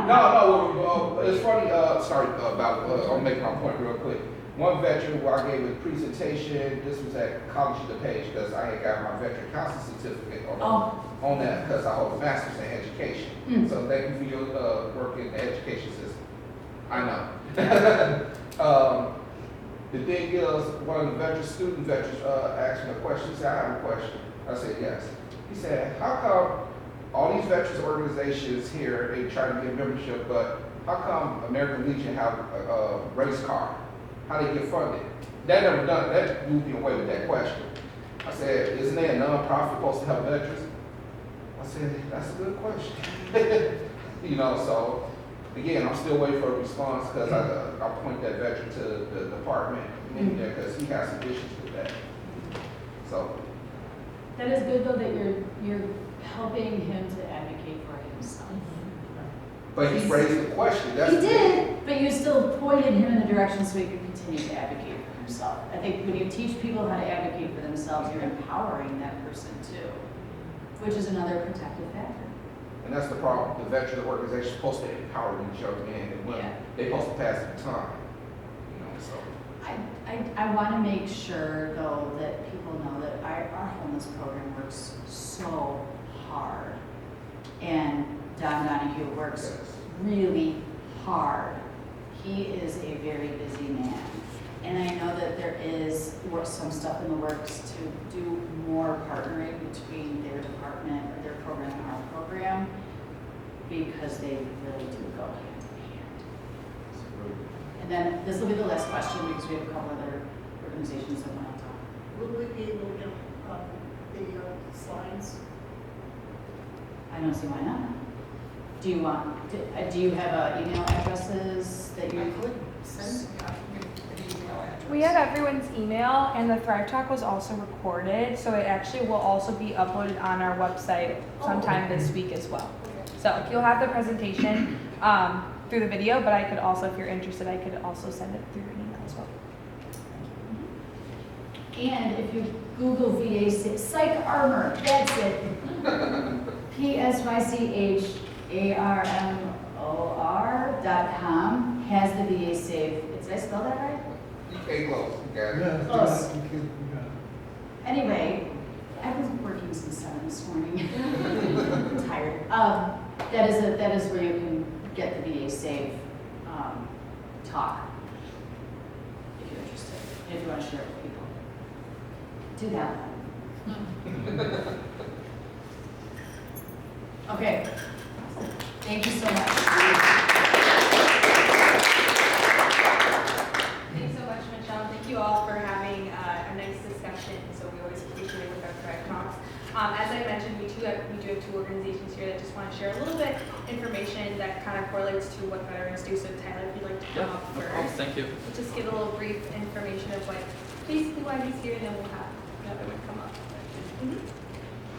No, it's funny, I'll make my point real quick. One veteran where I gave a presentation, this was at College of DePage, because I had got my veteran counseling certificate on that, because I hold a master's in education. So thank you for your work in the education system. I know. The thing is, one of the student veterans asked me a question. He said, I have a question. I said, yes. He said, how come all these veterans organizations here, they try to get membership, but how come American Legion have a race car? How they get funded? That moved me away with that question. I said, isn't there a nonprofit supposed to help veterans? I said, that's a good question. So again, I'm still waiting for a response because I point that veteran to the department because he has some issues with that. So. That is good though that you're helping him to advocate for himself. But he raised the question. He did, but you still pointed him in the direction so he could continue to advocate for himself. I think when you teach people how to advocate for themselves, you're empowering that person too, which is another protective factor. And that's the problem. The veteran organization is supposed to empower these young men and women. They're supposed to pass the time. So. I want to make sure though that people know that our homeless program works so hard. And Don Donahue works really hard. He is a very busy man. And I know that there is some stuff in the works to do more partnering between their department or their program and our program because they really do go hand in hand. And then this will be the last question because we have a couple other organizations that want to talk. Will we be able to get the slides? I don't see why not. Do you have email addresses that you could send an email address. We have everyone's email, and the Thrive Talk was also recorded, so it actually will also be uploaded on our website sometime this week as well. So you'll have the presentation through the video, but I could also, if you're interested, I could also send it through an email as well. And if you Google VA Psych Armor, that's it. PSYCHARMOR.com has the VA Safe. Did I spell that right? You came close. You got it. Yeah, Close. you got it. Anyway, I was working since 7 this morning. I'm tired. That is where you can get the VA Safe talk if you're interested. If you want to share it with people. Do that. Okay. Thank you so much. Thanks so much, Michelle. Thank you all for having a nice discussion. So we always appreciate it with our Thrive Talks. As I mentioned, we do have 2 organizations here that just want to share a little bit information that kind of correlates to what veterans do. So Tyler, if you'd like to come up first. Thank you. We'll just give a little brief information of like basically why he's here, and then we'll have another one come up.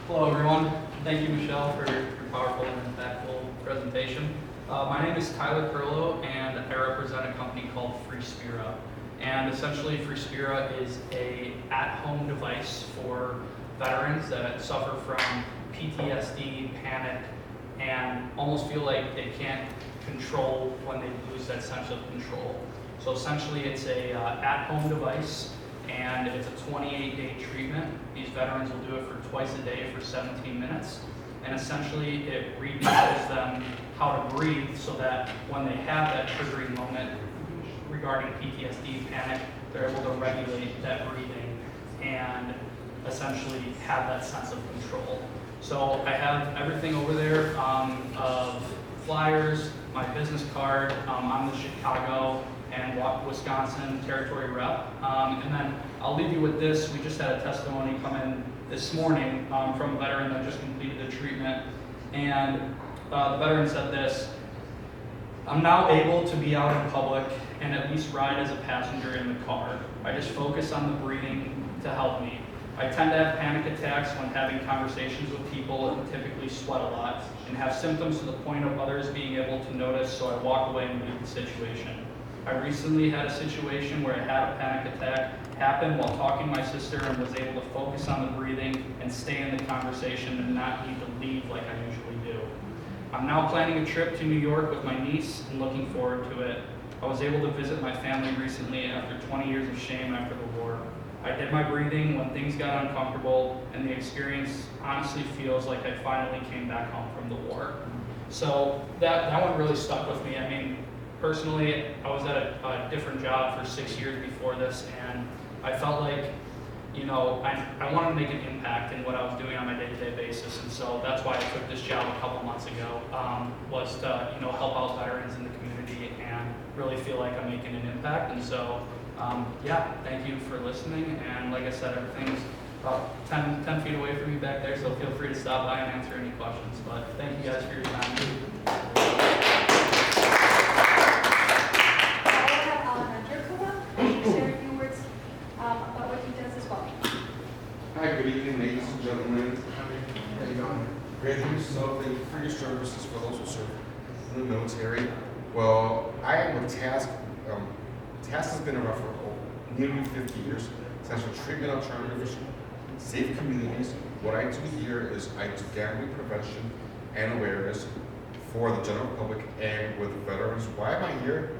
Hello, everyone. Thank you, Michelle, for your powerful and impactful presentation. My name is Tyler Curlow, and I represent a company called Free Spira. And essentially, Freespira is a at-home device for veterans that suffer from PTSD, panic, and almost feel like they can't control when they lose that sense of control. So essentially, it's a at-home device, and it's a 28-day treatment. These veterans will do it for twice a day for 17 minutes. And essentially, it reteaches them how to breathe so that when they have that triggering moment regarding PTSD, panic, they're able to regulate that breathing and essentially have that sense of control. So I have everything over there of flyers, my business card. I'm the Chicago and Wisconsin territory rep. And then I'll leave you with this. We just had a testimony come in this morning from a veteran that just completed the treatment. And the veteran said this: "I'm now able to be out in public and at least ride as a passenger in the car. I just focus on the breathing to help me. I tend to have panic attacks when having conversations with people and typically sweat a lot and have symptoms to the point of others being able to notice, so I walk away and leave the situation. I recently had a situation where I had a panic attack happen while talking to my sister and was able to focus on the breathing and stay in the conversation and not need to leave like I usually do. I'm now planning a trip to New York with my niece and looking forward to it. I was able to visit my family recently after 20 years of shame after the war. I did my breathing when things got uncomfortable, and the experience honestly feels like I finally came back home from the war." So that one really stuck with me. I mean, personally, I was at a different job for 6 years before this, and I felt like, you know, I wanted to make an impact in what I was doing on my day-to-day basis, and so that's why I took this job a couple months ago, was to, you know, help out veterans in the community and really feel like I'm making an impact. And so, yeah, thank you for listening, and like I said, everything's about 10 feet away from me back there, so feel free to stop by and answer any questions. But thank you guys for your time. Hi, good evening, ladies and gentlemen. How you doing? Graduates of the free services for those who serve in the military. Well, I am with TASK. TASK has been around for nearly 50 years. Stands for Treatment Alternatives, Safe Communities. What I do here is I do gambling prevention and awareness for the general public and with veterans. Why am I here?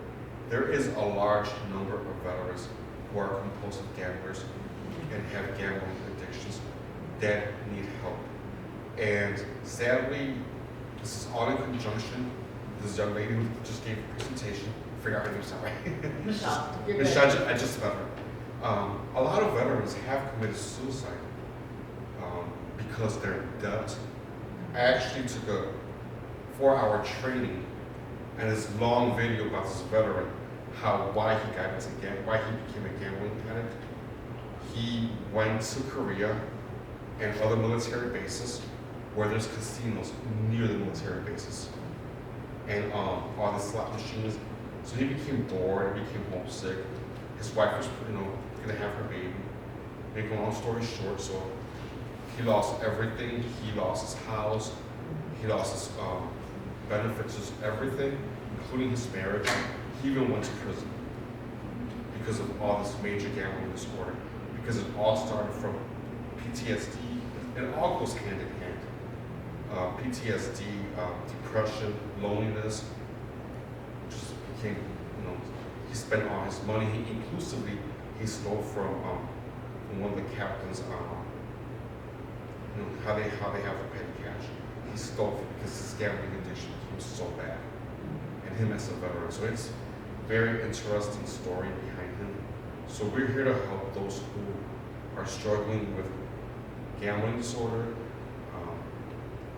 There is a large number of veterans who are compulsive gamblers and have gambling addictions that need help. And sadly, this is all in conjunction. This young lady who just gave a presentation, I forgot her name, sorry. Michelle. Michelle, I just met her. A lot of veterans have committed suicide because they're in debt. I actually took a 4-hour training and this long video about this veteran, why he got into why he became a gambling addict. He went to Korea and other military bases where there's casinos near the military bases and all the slot machines. So he became bored, he became homesick. His wife was, gonna have her baby. Make a long story short, so he lost everything. He lost his house. He lost his benefits, just everything, including his marriage. He even went to prison because of all this major gambling disorder. Because it all started from PTSD. It all goes hand in hand. PTSD, depression, loneliness. Just became, he spent all his money. He stole from one of the captains. How they have to pay the cash. He stole because his gambling addiction was so bad, and him as a veteran. So it's a very interesting story behind him. So we're here to help those who are struggling with gambling disorder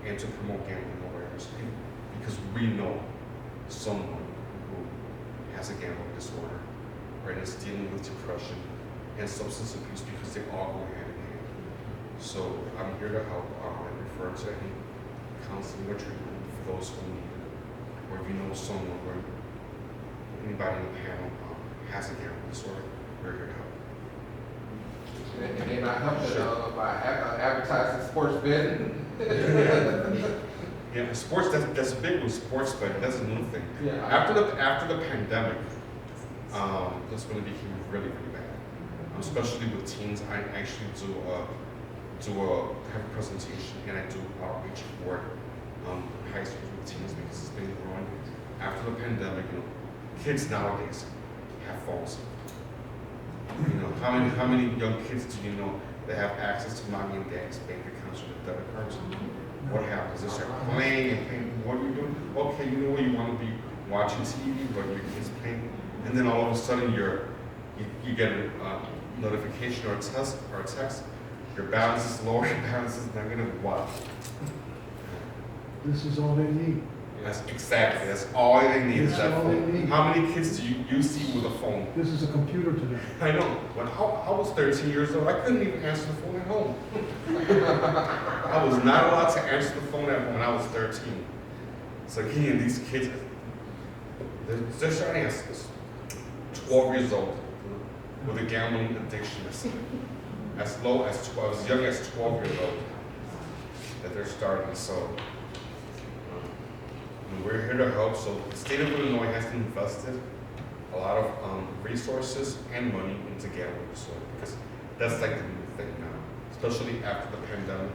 and to promote gambling awareness, because we know someone who has a gambling disorder or is dealing with depression and substance abuse, because they all go hand in hand. So I'm here to help and refer to any counseling or treatment for those who need it, or if you know someone or anybody in the panel has a gambling disorder, we're here to help. And they not helping by advertising sports betting. Yeah, sports, that's big with sports betting. That's a new thing. Yeah. After the pandemic, That's when it became really, really bad. Especially with teens, I actually have a presentation and I do outreach for high school with teens because it's been growing. After the pandemic, kids nowadays have phones. How many young kids do you know that have access to mommy and dad's bank accounts with debit cards? What happens? They start playing and playing. What are you doing? Okay, you know where you want to be watching TV, but your kid's playing, and then all of a sudden you get a notification or a text. Your balance is lower. Your balance is negative. What? This is all they need. That's exactly. That's all they need is That's that all they phone. need. How many kids do you see with a phone? This is a computer to them. I know. When I was 13 years old, I couldn't even answer the phone at home. I was not allowed to answer the phone at home when I was 13. So again, these kids, they're starting as 12 years old with a gambling addiction. As low as 12, as young as 12 years old, that they're starting. So we're here to help. So the state of Illinois has invested a lot of resources and money into gambling disorder because that's like the new thing now, especially after the pandemic.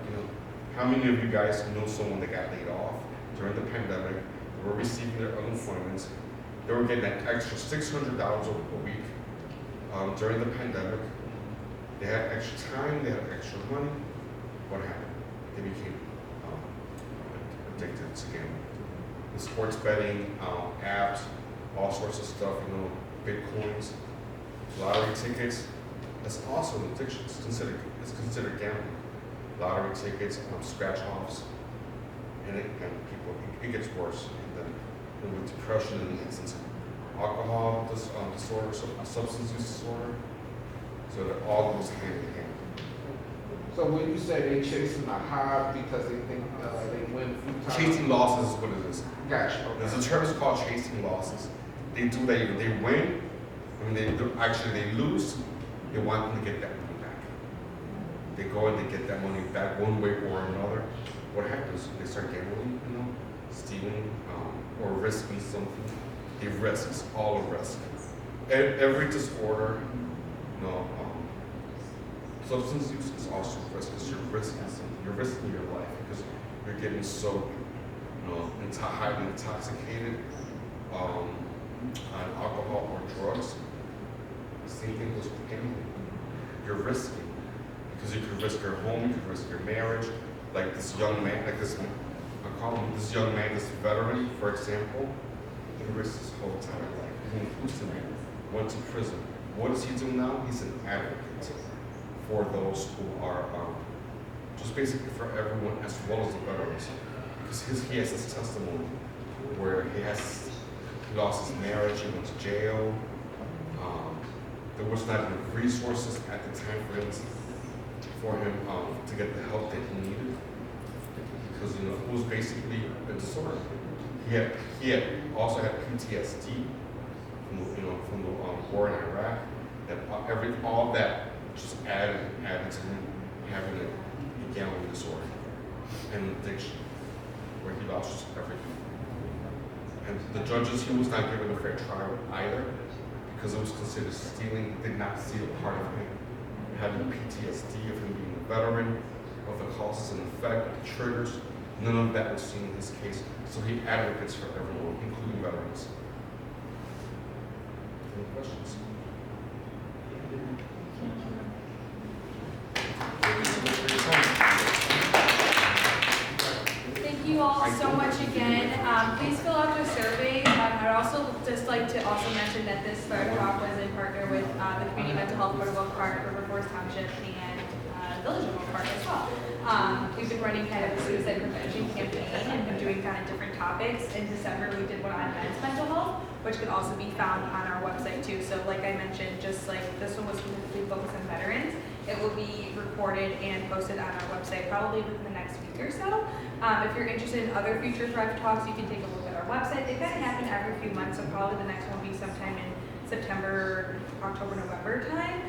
How many of you guys know someone that got laid off during the pandemic? They were receiving their unemployment. They were getting an extra $600 a week during the pandemic. They had extra time, they had extra money. What happened? They became addicted to gambling. The sports betting, apps, all sorts of stuff, Bitcoins, lottery tickets. That's also an addiction. It's considered gambling. Lottery tickets, scratch-offs, and it gets worse. And then with depression and alcohol disorder, substance use disorder. So that all goes hand in hand. So when you say they chasing a high because they think they win a few times? Chasing losses is what it is. Gotcha. Okay. There's a term called chasing losses. They win. They lose. They want them to get that money back. They go and they get that money back one way or another. What happens? They start gambling, stealing, or risking something. They risk. It's all a risk. Every disorder, substance use is also a risk because you're risking something. You're risking your life because you're getting so highly intoxicated on alcohol or drugs. The same thing goes with gambling. You're risking because you could risk your home, you could risk your marriage. Like this young man, this young man, this veteran, for example, he risked his whole entire life. He went hallucinated, went to prison. What does he do now? He's an advocate for those who are just basically for everyone as well as the veterans. Because he has his testimony where he lost his marriage, he went to jail. There was not enough resources at the time for him to get the help that he needed. Because it was basically a disorder. He had also had PTSD from the war in Iraq. That all that just added to him having a gambling disorder and an addiction where he lost just everything. And the judges, he was not given a fair trial either because it was considered stealing. They did not see a part of him having PTSD, of him being a veteran, of the causes and effect, the triggers. None of that was seen in his case. So he advocates for everyone, including veterans. Any questions? Thank you all so much again. Please fill out the survey. I'd also just like to mention that this fire talk was in partner with the Community Mental Health Board of Oak Park, River Forest Township, and Village of Oak Park as well. We've been running kind of a suicide prevention campaign and been doing kind of different topics. In December, we did one on men's mental health, which can also be found on our website too. So like I mentioned, just like this one was specifically focused on veterans, it will be recorded and posted on our website probably within the next week or so. If you're interested in other future Thrive Talks, you can take a look at our website. They kind of happen every few months, so probably the next one will be sometime in September, October, November time.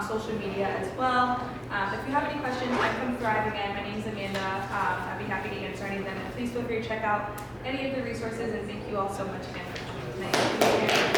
Social media as well. If you have any questions, I'm from Thrive again. My name is Amanda. I'd be happy to answer any of them. And please feel free to check out any of the resources, and thank you all so much again for coming tonight.